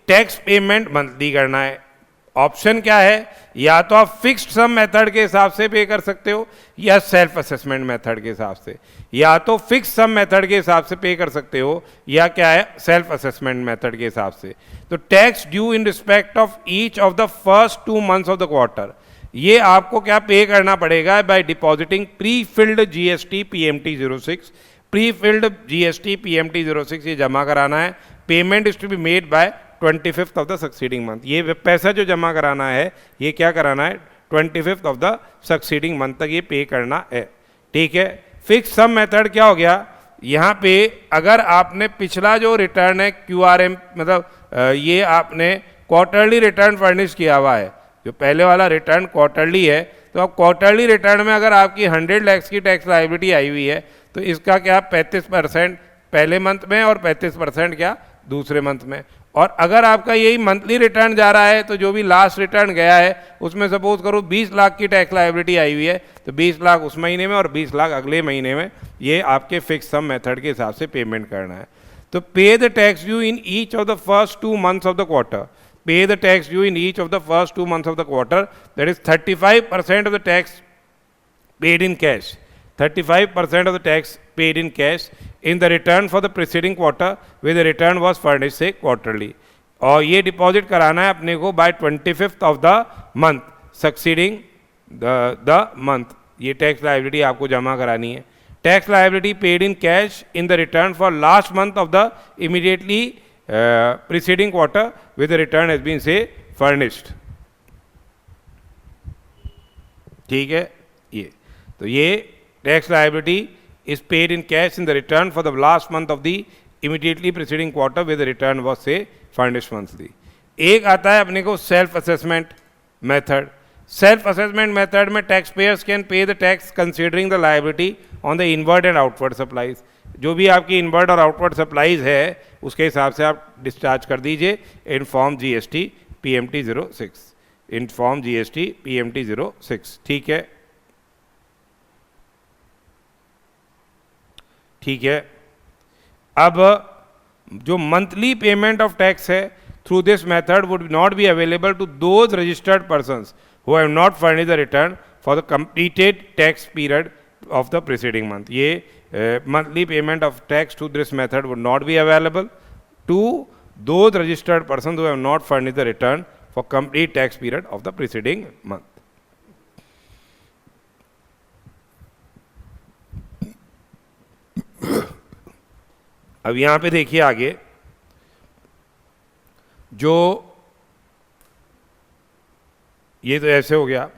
Speaker 1: टैक्स पेमेंट मंथली करना है, ऑप्शन क्या है, या तो आप फिक्स्ड सम मेथड के हिसाब से पे कर सकते हो या सेल्फ असेसमेंट मेथड के हिसाब से, या तो फिक्स्ड सम मेथड के हिसाब से पे कर सकते हो या क्या है सेल्फ असेसमेंट मेथड के हिसाब से। तो tax due in respect of each of the first 2 months of the quarter, ये आपको क्या पे करना पड़ेगा by depositing pre filled GST PMT 06, pre filled GST PMT 06 ये जमा कराना है। Payment is to be made by 25th of the succeeding month, ये पैसा जो जमा कराना है ये क्या कराना है 25th of the succeeding month तक ये पे करना है। ठीक है, फिक्स सम मेथड क्या हो गया, यहाँ पे अगर आपने पिछला जो रिटर्न है QRM मतलब ये आपने क्वार्टरली रिटर्न फर्निश किया हुआ है, जो पहले वाला रिटर्न क्वार्टरली है, तो अब क्वार्टरली रिटर्न में अगर आपकी 100 लाख की टैक्स लायबिलिटी आई हुई है तो इसका क्या 35% पहले मंथ में और 35% क्या दूसरे मंथ में। और अगर आपका यही मंथली रिटर्न जा रहा है तो जो भी लास्ट रिटर्न गया है उसमें सपोज करो 20 लाख की टैक्स लायबिलिटी आई हुई है, तो 20 लाख उस महीने में और 20 लाख अगले महीने में, ये आपके फिक्स सम मेथड के हिसाब से पेमेंट करना है। तो pay the tax due in each of the first 2 months of the quarter, pay the tax due in each of the first 2 months of the quarter, that is 35% of the tax paid in cash, 35% of the tax paid in cash in the return for the preceding quarter where the return was furnished say quarterly, और ये डिपॉजिट कराना है अपने को by 25th of the month succeeding the month, ये टैक्स लायबिलिटी आपको जमा करानी है। Tax liability paid in cash in the return for last month of the immediately preceding quarter with the return has been say furnished। ठीक है, ये तो ये tax liability is paid in cash in the return for the last month of the immediately preceding quarter where the return was say furnished monthly। एक आता है अपने को self assessment method. Self assessment method में tax payers can pay the tax considering the liability on the inward and outward supplies. जो भी आपकी इनवर्ड और आउटवर्ड सप्लाईज है उसके हिसाब से आप डिस्चार्ज कर दीजिए in form GST PMT 06, in form GST PMT 06। ठीक है, ठीक है। अब जो मंथली पेमेंट ऑफ टैक्स है through this method would not be available to those registered persons who have not furnished the return for the completed tax period of the preceding month. ये monthly payment of tax to this method would not be available to those registered persons who have not furnished the return for complete tax period of the preceding month. अब यहाँ पे देखिए आगे, जो ये तो ऐसे हो गया।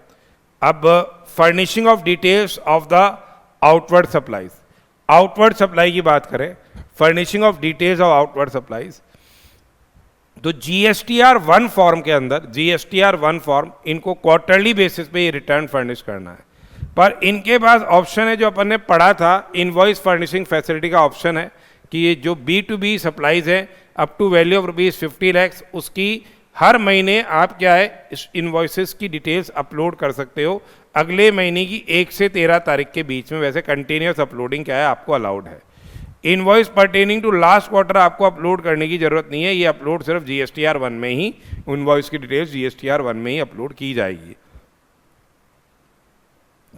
Speaker 1: अब furnishing of details of the outward supplies, outward supply की बात करें, furnishing of details of outward supplies, तो GSTR 1 फॉर्म के अंदर, GSTR 1 फॉर्म इनको क्वार्टरली बेसिस पे ये रिटर्न फर्निश करना है, पर इनके पास ऑप्शन है जो अपन ने पढ़ा था, इनवॉइस फर्निशिंग फैसिलिटी का ऑप्शन है कि ये जो B2B सप्लाईज है up to value of ₹50 lakh, उसकी हर महीने आप क्या है इस इनवॉइसेस की डिटेल्स अपलोड कर सकते हो अगले महीने की 1 से 13 तारीख के बीच में। वैसे कंटिन्यूस अपलोडिंग क्या है आपको अलाउड है। Invoice pertaining to last quarter आपको अपलोड करने की जरूरत नहीं है, ये अपलोड सिर्फ GSTR 1 में ही, इनवॉइस की डिटेल्स GSTR 1 में ही अपलोड की जाएगी।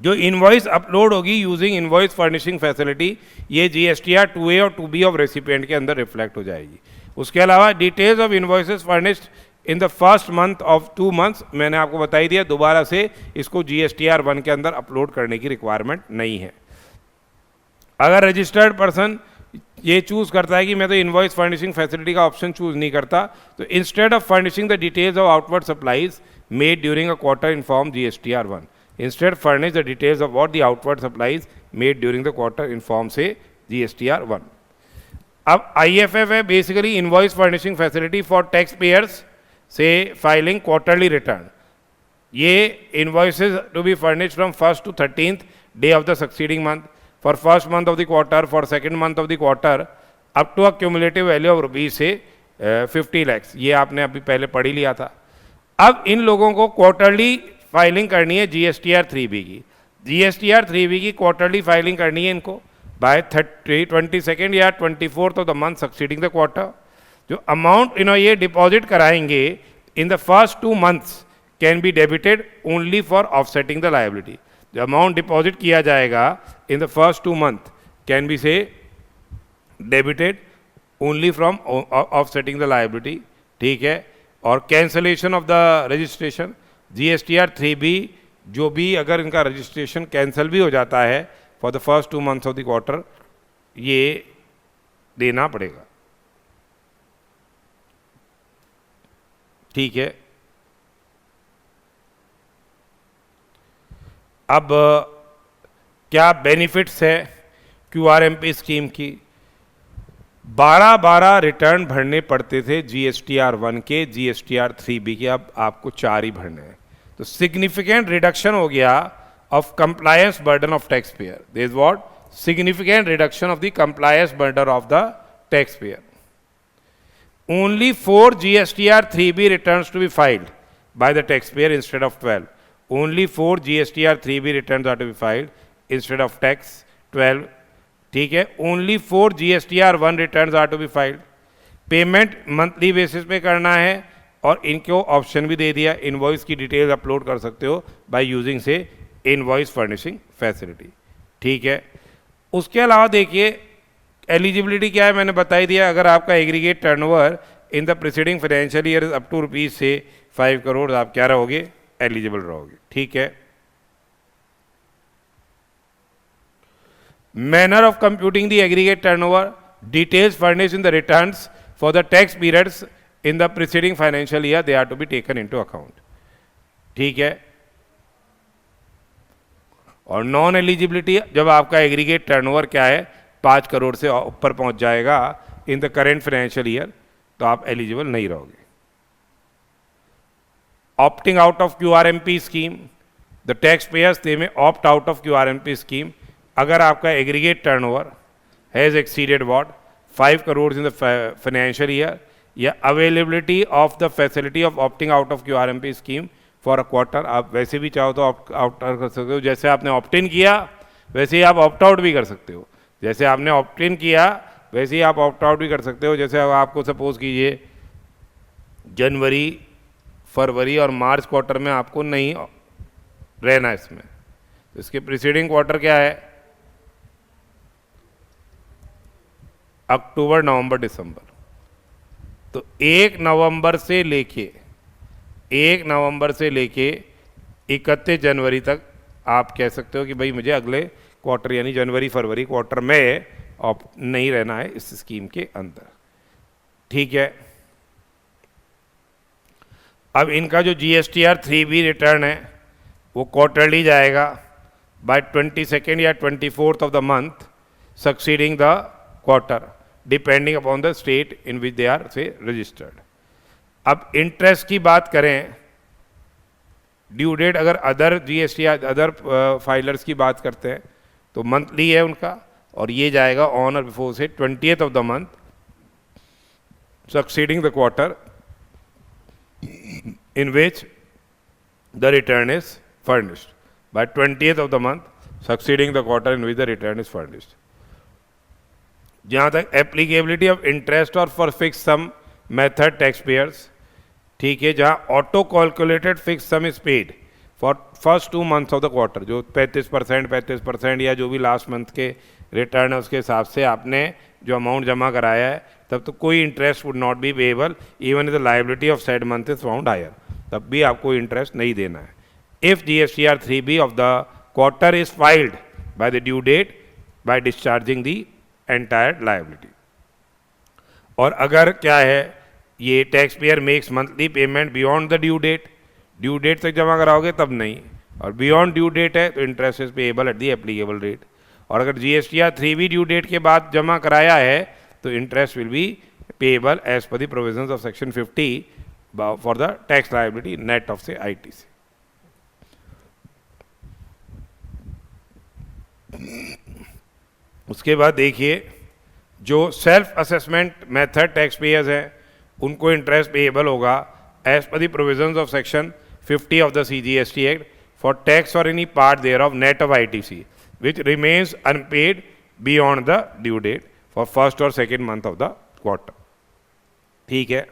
Speaker 1: जो इनवॉइस अपलोड होगी यूजिंग इनवॉइस फर्निशिंग फैसिलिटी, ये GSTR 2A और 2B ऑफ रेसिपिएंट के अंदर रिफ्लेक्ट हो जाएगी। उसके अलावा details of invoices furnished in the first month of 2 months, मैंने आपको बताई दिया, दोबारा से इसको GSTR 1 के अंदर अपलोड करने की रिक्वायरमेंट नहीं है। अगर रजिस्टर्ड पर्सन ये चूज करता है कि मैं तो इनवॉइस फर्निशिंग फैसिलिटी का ऑप्शन चूज नहीं करता, तो instead of furnishing the details of outward supplies made during a quarter in form GSTR 1, instead furnish the details of what the outward supplies made during the quarter in form say GSTR 1। अब IFF है basically invoice furnishing facility for tax payers say filing quarterly return. ये invoices to be furnished from 1st to 13th day of the succeeding month, for first month of the quarter, for second month of the quarter, up to a cumulative value of rupees say 50 lakh. ये आपने अभी पहले पढ़ ही लिया था। अब इन लोगों को क्वार्टरली फाइलिंग करनी है GSTR 3B की, GSTR 3B की क्वार्टरली फाइलिंग करनी है इनको बाय 22nd या 24th of the month succeeding the quarter. जो अमाउंट ये डिपॉजिट कराएंगे in the first 2 months can be debited only for offsetting the liability. जो अमाउंट डिपॉजिट किया जाएगा in the first 2 month can be से debited only from offsetting the liability. ठीक है, और cancellation of the registration GSTR 3B, जो भी अगर इनका रजिस्ट्रेशन कैंसिल भी हो जाता है for the first 2 months of the quarter, ये देना पड़ेगा। ठीक है, अब क्या बेनिफिट्स है QRMP स्कीम की? 12 रिटर्न भरने पड़ते थे GSTR 1 के, GSTR 3B के, अब आपको 4 ही भरने हैं। तो सिग्निफिकेंट रिडक्शन हो गया of compliance burden of tax payer. There is what significant reduction of the compliance burden of the tax payer. Only 4 GSTR 3B returns to be filed by the taxpayer instead of 12. Only 4 GSTR 3B returns are to be filed instead of tax 12. ठीक है, only 4 GSTR 1 returns are to be filed. Payment monthly basis पे करना है और इनको ऑप्शन भी दे दिया, इनवॉइस की डिटेल्स अपलोड कर सकते हो बाय यूजिंग से इनवॉइस फर्निशिंग फैसिलिटी। ठीक है, उसके अलावा देखिए एलिजिबिलिटी क्या है, मैंने बताई दिया। अगर आपका aggregate turnover in the preceding financial year up to rupees say 5 crore, आप क्या रहोगे, एलिजिबल रहोगे। ठीक है, manner of computing the aggregate turnover, details furnished in the returns for the tax periods in the preceding financial year, they are to be taken into account. ठीक है, और नॉन एलिजिबिलिटी, जब आपका एग्रीगेट टर्नओवर क्या है 5 करोड़ से ऊपर पहुंच जाएगा in the current financial year, तो आप एलिजिबल नहीं रहोगे। Opting out of QRMP scheme, the taxpayers they में opt out of QRMP scheme अगर आपका aggregate turnover has exceeded what 5 crore in the financial year, या availability of the facility of opting out of QRMP scheme for a quarter. आप वैसे भी चाहो तो आउट कर सकते हो, जैसे आपने ऑप्ट इन किया वैसे ही आप ऑप्ट आउट भी कर सकते हो, जैसे आपने ऑप्ट इन किया वैसे ही आप ऑप्ट आउट भी कर सकते हो। जैसे अब आपको सपोज कीजिए जनवरी, फरवरी और मार्च क्वार्टर में आपको नहीं रहना इसमें, तो इसके प्रीसीडिंग क्वार्टर क्या है, अक्टूबर, नवंबर, दिसंबर। तो 1 नवंबर से लेके 31 जनवरी तक आप कह सकते हो कि भाई मुझे अगले क्वार्टर यानी जनवरी फरवरी क्वार्टर में नहीं रहना है इस स्कीम के अंदर। ठीक है, अब इनका जो GSTR 3B रिटर्न है वो क्वार्टरली जाएगा बाय 22nd या 24th of the month succeeding the quarter, depending upon the state in which they are say registered. अब इंटरेस्ट की बात करें, ड्यू डेट अगर अदर GSTR अदर फाइलर्स की बात करते हैं तो मंथली है उनका, और ये जाएगा ऑन और बिफोर से 20th of the month succeeding the quarter in which the return is furnished, by 20th of the month succeeding the quarter in which the return is furnished। जहाँ तक एप्लीकेबिलिटी ऑफ इंटरेस्ट और for fix sum method tax payers, ठीक है, जहाँ auto calculated fix sum is paid for first 2 months of the quarter, जो 35% या जो भी लास्ट मंथ के रिटर्न है उसके हिसाब से आपने जो अमाउंट जमा कराया है, तब तो कोई interest would not be payable even if the liability of said month is found higher, तब भी आपको इंटरेस्ट नहीं देना है। If GSTR 3B of the quarter is filed by the due date by discharging the entire liability. और अगर क्या है, ये tax payer makes monthly payment beyond the due date तक जमा कराओगे तब नहीं, और बियॉन्ड ड्यू डेट है तो interest is payable at the applicable rate. और अगर GSTR 3B ड्यू डेट के बाद जमा कराया है तो interest will be payable as per the provisions of section 50 for the tax liability net of से ITC। उसके बाद देखिए, जो self assessment method tax payers हैं उनको इंटरेस्ट पेएबल होगा as per the provisions of section 50 of the CGST act for tax और any part thereof net of ITC which remains unpaid beyond the due date for first or second month of the quarter। ठीक है,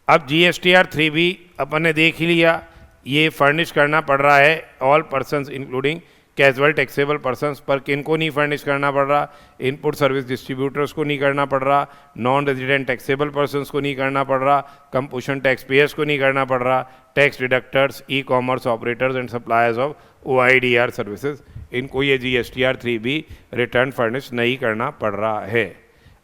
Speaker 1: अब GSTR 3B अपन ने देख ही लिया, ये फर्निश करना पड़ रहा है all persons including casual taxable persons, पर किन को नहीं फर्निश करना पड़ रहा, इनपुट सर्विस डिस्ट्रीब्यूटर्स को नहीं करना पड़ रहा, नॉन रेजिडेंट टैक्सेबल पर्सन्स को नहीं करना पड़ रहा, कंपोजिशन टैक्स पेयर्स को नहीं करना पड़ रहा, tax deductors, ecommerce operators and suppliers of OIDR services, इनको ये GSTR 3B रिटर्न फर्निश नहीं करना पड़ रहा है।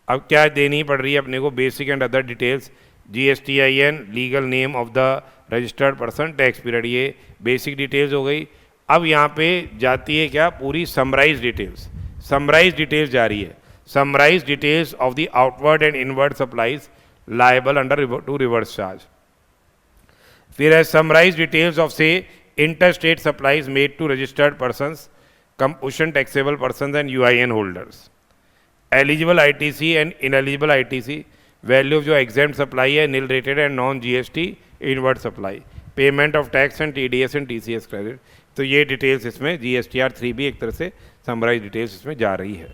Speaker 1: अब क्या देनी पड़ रही है अपने को, basic and other details, GSTIN, legal name of the registered person, tax period, ये बेसिक डिटेल्स हो गई। अब यहाँ पे जाती है क्या, पूरी समराइज डिटेल्स जा रही है, summarise details of the outward and inward supplies liable under to reverse charge. फिर है summarise details of say inter state supplies made to registered persons, composition taxable persons and UIN holders, eligible ITC and ineligible ITC, value जो एग्जाम्प्ट सप्लाई है, nil rated and non GST inward supply, payment of tax and TDS and TCS credit. तो ये डिटेल्स इसमें GSTR 3B एक तरह से समराइज डिटेल्स इसमें जा रही है।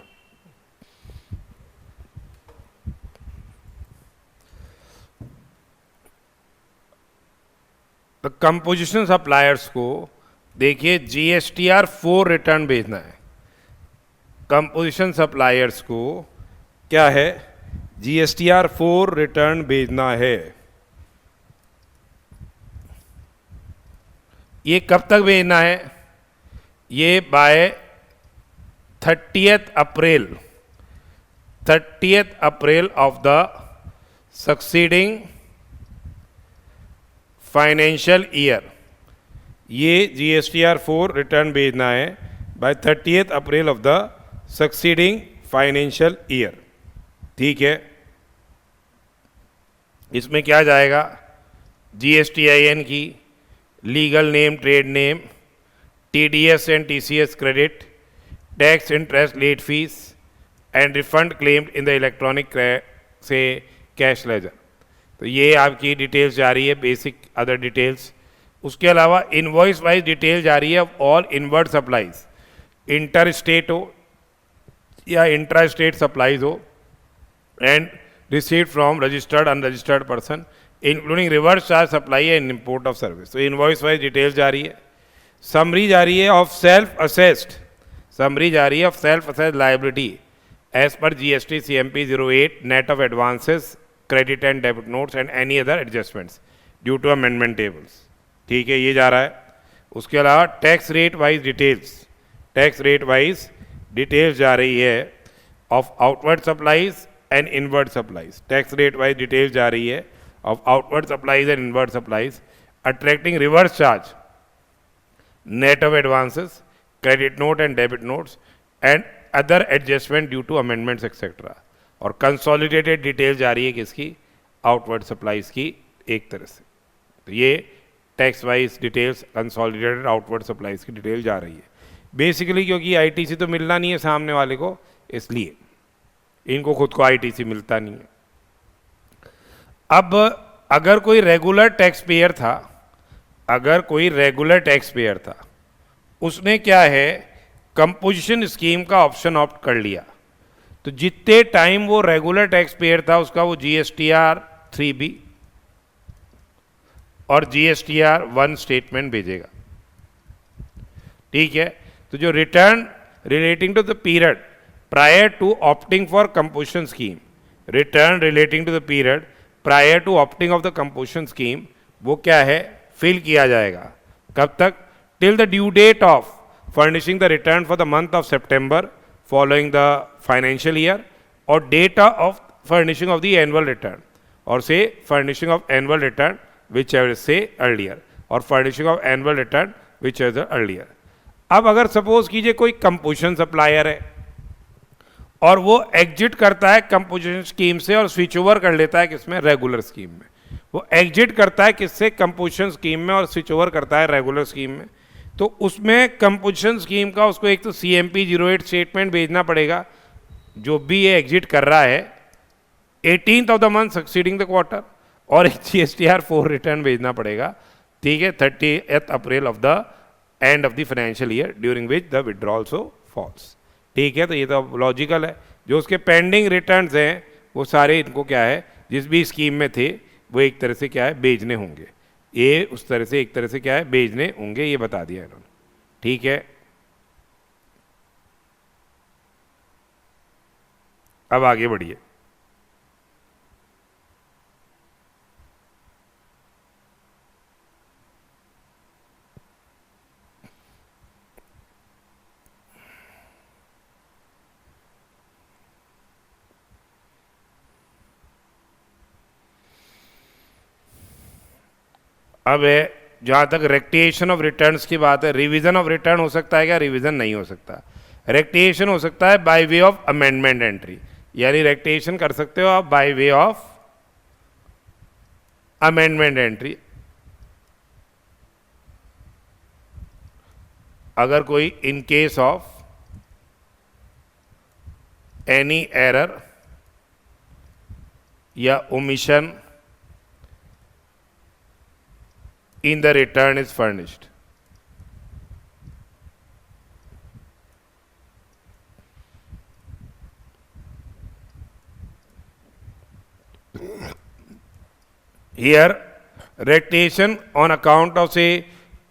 Speaker 1: तो कंपोजिशन सप्लायर्स को देखिए GSTR 4 रिटर्न भेजना है, कंपोजिशन सप्लायर्स को क्या है, GSTR 4 रिटर्न भेजना है। ये कब तक भेजना है, ये by 30th April of the succeeding financial year, ये GSTR 4 रिटर्न भेजना है by 30th April of the succeeding financial year. ठीक है, इसमें क्या जाएगा, GSTIN की, legal name, trade name, TDS and TCS credit, tax interest late fees and refund claimed in the electronic say cash ledger. तो ये आपकी डिटेल्स जा रही है, बेसिक अदर डिटेल्स। उसके अलावा इनवॉइस वाइज डिटेल जा रही है of all inward supplies, inter state हो या इंट्रा स्टेट सप्लाईज हो, and received from registered unregistered person including reverse charge supply and import of service. तो इनवॉइस वाइज डिटेल्स जा रही है। समरी जा रही है ऑफ सेल्फ असेस्ड, समरी जा रही है of self assessed liability as per GST CMP 08 net of advances credit and debit notes and any other adjustments due to amendment tables. ठीक है, ये जा रहा है। उसके अलावा tax rate wise details, tax rate wise details जा रही है of outward supplies and inward supplies. Tax rate wise details जा रही है of outward supplies and inward supplies, attracting reverse charge, net of advances, credit note and debit notes and other adjustment due to amendments etcetera. और कंसोलिडेटेड डिटेल जा रही है किसकी, आउटवर्ड सप्लाईज की एक तरह से। तो ये tax wise details consolidated outward supplies की डिटेल जा रही है बेसिकली, क्योंकि ITC तो मिलना नहीं है सामने वाले को, इसलिए इनको खुद को ITC मिलता नहीं है। अब अगर कोई रेगुलर टैक्स पेयर था, अगर कोई रेगुलर टैक्स पेयर था, उसने क्या है कंपोजिशन स्कीम का ऑप्शन ऑप्ट कर लिया, तो जितने टाइम वो रेगुलर टैक्स पेयर था उसका वो GSTR 3B और GSTR 1 स्टेटमेंट भेजेगा। ठीक है, तो जो return relating to the period prior to opting for composition scheme, return relating to the period prior to opting of the composition scheme, वो क्या है फिल किया जाएगा। कब तक, till the due date of furnishing the return for the month of September following the financial year or data of furnishing of the annual return, or say furnishing of annual return whichever is say earlier, or furnishing of annual return whichever is earlier। अब अगर सपोज कीजिए कोई कंपोजिशन सप्लायर है और वो एग्जिट करता है कंपोजिशन स्कीम से और स्विच ओवर कर लेता है किसमें, रेगुलर स्कीम में। वो एग्जिट करता है किससे, कंपोजिशन स्कीम में, और स्विच ओवर करता है रेगुलर स्कीम में। तो उसमें कंपोजिशन स्कीम का उसको एक तो CMP 08 स्टेटमेंट भेजना पड़ेगा, जो भी ये एग्जिट कर रहा है 18th of the month succeeding the quarter, और एक GSTR 4 रिटर्न भेजना पड़ेगा। ठीक है, 30th April of the end of the financial year during which the withdrawal also falls. ठीक है, तो ये तो लॉजिकल है। जो उसके पेंडिंग रिटर्न्स हैं वो सारे इनको क्या है, जिस भी स्कीम में थे वो एक तरह से क्या है भेजने होंगे, ये उस तरह से एक तरह से क्या है भेजने होंगे, ये बता दिया इन्होंने। ठीक है, अब आगे बढ़िए। अब है जहाँ तक रेक्टिएशन ऑफ रिटर्न्स की बात है, रिवीजन ऑफ रिटर्न हो सकता है क्या, रिवीजन नहीं हो सकता। रेक्टिएशन हो सकता है bye way of amendment entry, यानी रेक्टिएशन कर सकते हो आप bye way of amendment entry. अगर कोई in case of any error या omission in the return is furnished। Here rectification on account of say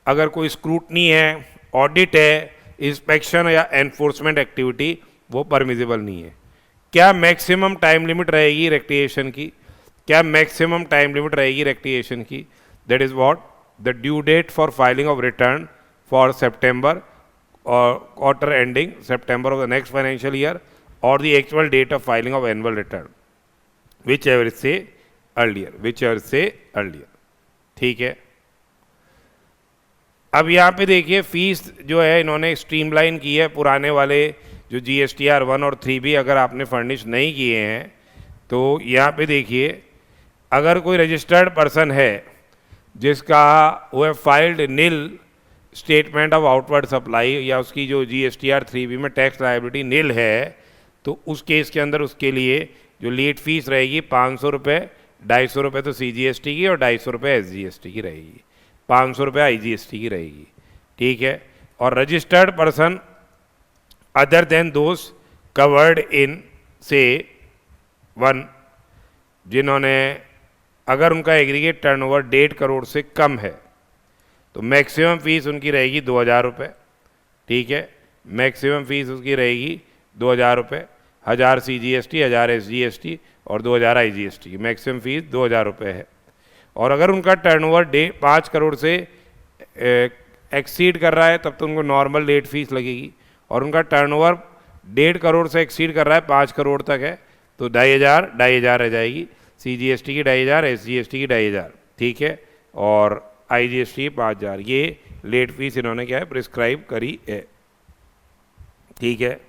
Speaker 1: अगर कोई स्क्रूटनी है, ऑडिट है, इंस्पेक्शन या एनफोर्समेंट एक्टिविटी, वो परमिजिबल नहीं है। क्या मैक्सिमम टाइम लिमिट रहेगी रेक्टिफिकेशन की, क्या मैक्सिमम टाइम लिमिट रहेगी रेक्टिफिकेशन की, that is what the due date for filing of return for September or quarter ending September of the next financial year, or the actual date of filing of annual return whichever is say earlier, whichever is say earlier। ठीक है, अब यहाँ पे देखिए फीस जो है इन्होंने स्ट्रीमलाइन की है। पुराने वाले जो GSTR 1 और 3B अगर आपने फर्निश नहीं किए हैं तो यहाँ पे देखिए, अगर कोई रजिस्टर्ड पर्सन है जिसका वो है filed nil statement of outward supply या उसकी जो GSTR 3B में टैक्स लायबिलिटी नील है, तो उस केस के अंदर उसके लिए जो लेट फीस रहेगी 500 रुपये, 250 रुपये तो CGST की और 250 रुपये SGST की रहेगी, 500 रुपये IGST की रहेगी, ठीक है। और registered person other then those covered in से 1, जिन्होंने अगर उनका एग्रीगेट टर्नओवर 1.5 करोड़ से कम है तो मैक्सिमम फीस उनकी रहेगी 2000 रुपये, ठीक है। मैक्सिमम फीस उसकी रहेगी 2000 रुपये, 1000 CGST, 1000 SGST और 2000 IGST की मैक्सिमम फीस 2000 रुपये है। और अगर उनका टर्नओवर 5 करोड़ से एक्सीड कर रहा है तब तो उनको नॉर्मल लेट फीस लगेगी, और उनका टर्नओवर 1.5 करोड़ से एक्सीड कर रहा है 5 करोड़ तक है तो 2500 रह जाएगी, CGST की 2500, SGST की 2500, ठीक है, और IGST 5000। ये लेट फीस इन्होंने क्या है प्रिस्क्राइब करी है, ठीक है।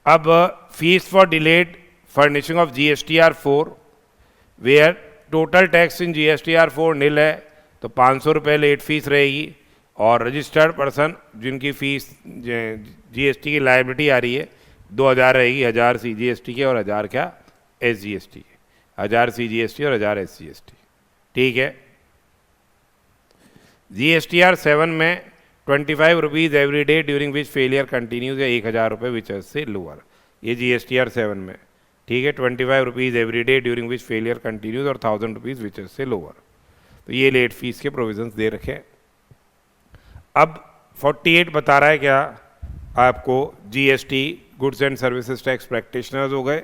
Speaker 1: अब fees for delayed furnishing of GSTR 4 where total tax in GSTR 4 nil है तो 500 रुपये लेट फीस रहेगी, और रजिस्टर्ड पर्सन जिनकी फ़ीस GST की लायबिलिटी आ रही है 2000 रहेगी, 1000 CGST के और 1000 क्या SGST के, 1000 CGST और 1000 SGST, ठीक है। GSTR 7 में 25 rupees every day during which failure continues या 1000 रुपये विच से लोअर, ये GSTR 7 में, ठीक है। 25 rupees every day during which failure continues और 1000 रुपीज़ विच से लोअर, तो ये लेट फीस के प्रोविजंस दे रखे हैं। अब 48 बता रहा है क्या आपको, GST goods and services tax practitioners हो गए।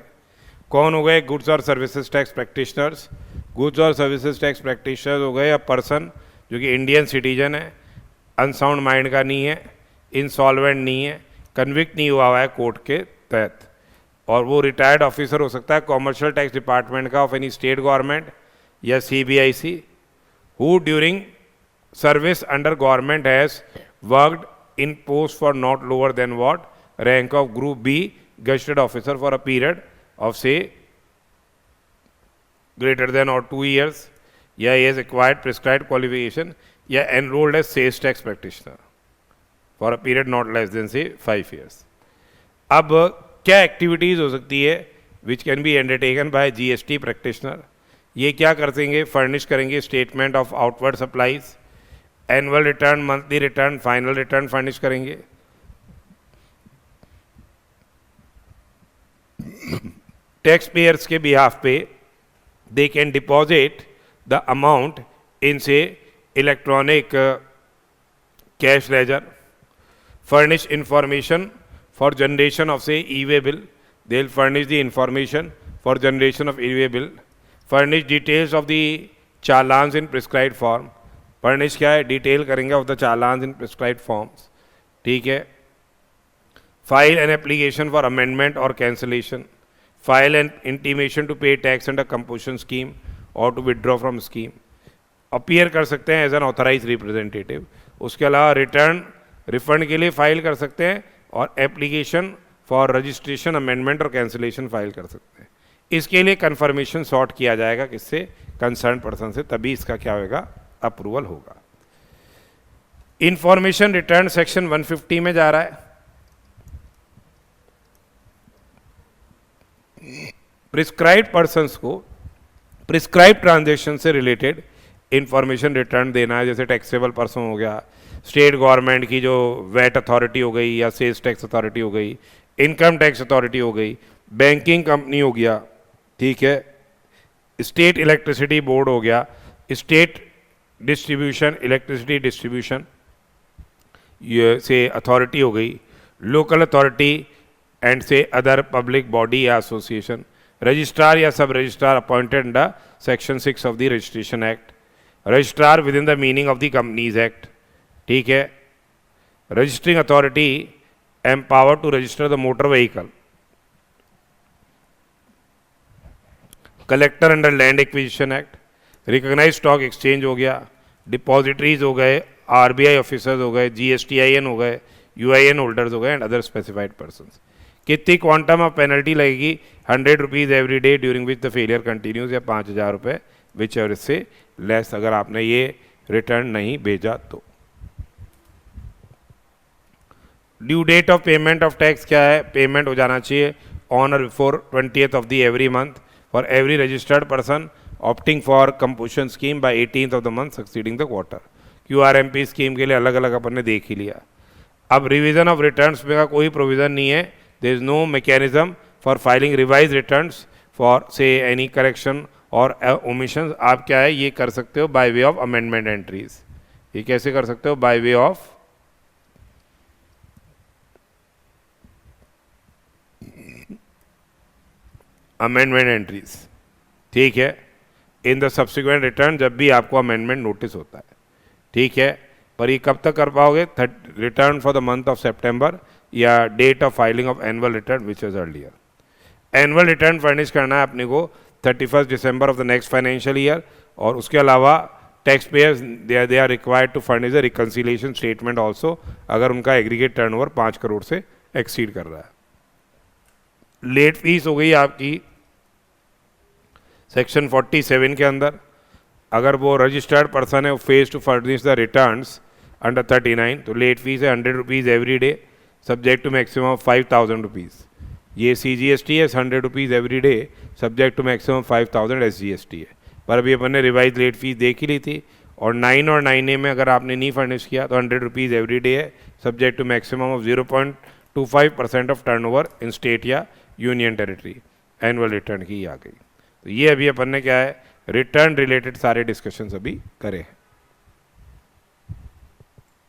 Speaker 1: कौन हो गए गुड्स और सर्विसेज टैक्स प्रैक्टिशनर्स? गुड्स और सर्विसेज टैक्स प्रैक्टिशनर्स हो गए अ पर्सन जो कि इंडियन सिटीजन है, अनसाउंड माइंड का नहीं है, इंसॉल्वेंट नहीं है, कन्विक्ट नहीं हुआ है कोर्ट के तहत, और वो रिटायर्ड ऑफिसर हो सकता है कॉमर्शियल टैक्स डिपार्टमेंट का ऑफ एनी स्टेट गवर्नमेंट या CBIC, who during service under government has worked in post for not lower than what rank of group B gazetted officer for a period of say greater than or 2 years, या he has acquired prescribed qualification या enrolled as sales tax practitioner for a period not less than say 5 years। अब क्या एक्टिविटीज़ हो सकती है which can be undertaken by GST practitioner? ये क्या कर देंगे, फर्निश करेंगे statement of outward supplies, annual return, monthly return, final return furnish करेंगे। टैक्स पेयर्स के बिहाफ पे they can deposit the amount in से electronic cash ledger, furnish information for generation of say e-way bill, they will furnish the information for generation of e-way bill, furnish details of the challans in prescribed form, furnish क्या है डिटेल करेंगे of the challans in prescribed forms, ठीक है। file an application for amendment or cancellation, file an intimation to pay tax under composition scheme or to withdraw from scheme, appear कर सकते हैं एज एन ऑथराइज रिप्रेजेंटेटिव। उसके अलावा रिटर्न रिफंड के लिए फाइल कर सकते हैं और एप्लीकेशन फॉर रजिस्ट्रेशन, अमेंडमेंट और कैंसिलेशन फाइल कर सकते हैं। इसके लिए कंफर्मेशन सॉर्ट किया जाएगा किससे, कंसर्न पर्सन से, तभी इसका क्या होगा, अप्रूवल होगा। इंफॉर्मेशन रिटर्न सेक्शन 150 में जा रहा है। प्रिस्क्राइब्ड पर्संस को प्रिस्क्राइब ट्रांजेक्शन से रिलेटेड इंफॉर्मेशन रिटर्न देना है। जैसे टैक्सेबल पर्सन हो गया, स्टेट गवर्नमेंट की जो वैट अथॉरिटी हो गई या सेल्स टैक्स अथॉरिटी हो गई, इनकम टैक्स अथॉरिटी हो गई, बैंकिंग कंपनी हो गया, ठीक है, स्टेट इलेक्ट्रिसिटी बोर्ड हो गया, स्टेट डिस्ट्रीब्यूशन इलेक्ट्रिसिटी डिस्ट्रीब्यूशन ये से अथॉरिटी हो गई, लोकल अथॉरिटी एंड से अदर पब्लिक बॉडी या एसोसिएशन, रजिस्ट्रार या sub registrar appointed under section 6 of the registration act, registrar within the meaning of the companies act, ठीक है। Registering authority empower to register the motor vehicle, collector under land acquisition act, recognise stock exchange हो गया, डिपॉजिटरीज हो गए, आरबीआई ऑफिसर्स हो गए, जीएसटीआईएन हो गए, यूआईएन होल्डर्स हो गए एंड अदर स्पेसिफाइड पर्संस। कितनी क्वांटम ऑफ पेनल्टी लगेगी, 100 rupees every day during which the failure continues, या 5000 रुपये विच एवर इससे लेस, अगर आपने ये रिटर्न नहीं भेजा तो। Due date of payment of tax क्या है? पेमेंट हो जाना चाहिए on or before 20th of the every month for every registered person opting for composition scheme by 18th of the month succeeding the quarter. QRMP scheme के लिए अलग अलग अपन ने देख ही लिया। अब रिवीजन ऑफ रिटर्न्स में का कोई प्रोविजन नहीं है, there is no mechanism for filing revise returns for से एनी करेक्शन और ओमिशन। आप क्या है ये कर सकते हो by way of amendment entries. ये कैसे कर सकते हो? By way of amendment entries, ठीक है, इन द सब्सिक्वेंट रिटर्न, जब भी आपको अमेंडमेंट नोटिस होता है, ठीक है। पर ये कब तक कर पाओगे? Return for the month of September या date of filing of annual return which is earlier. Annual return furnish करना है अपने को 31 December of the next financial year, और उसके अलावा taxpayers they are required to furnish a reconciliation statement also, अगर उनका एग्रीगेट टर्नओवर 5 करोड़ से एक्सीड कर रहा है। लेट फीस हो गई आपकी सेक्शन 47 के अंदर, अगर वो रजिस्टर्ड पर्सन है वो fails to furnish the returns under 39, तो लेट फीस है 100 rupees every day subject to maximum of 5000 rupees. ये CGST है 100 rupees every day subject to maximum 5000 SGST है। पर अभी अपन ने रिवाइज लेट फीस देख ही ली थी, और 9 और 9A में अगर आपने नहीं फर्निश किया तो 100 रुपीज़ एवरी डे है subject to maximum of 0.25% of turnover in state या यूनियन टेरिटरी। एनुअल रिटर्न की आ गई। तो ये अभी अपन ने क्या है रिटर्न रिलेटेड सारे डिस्कशंस अभी करे हैं।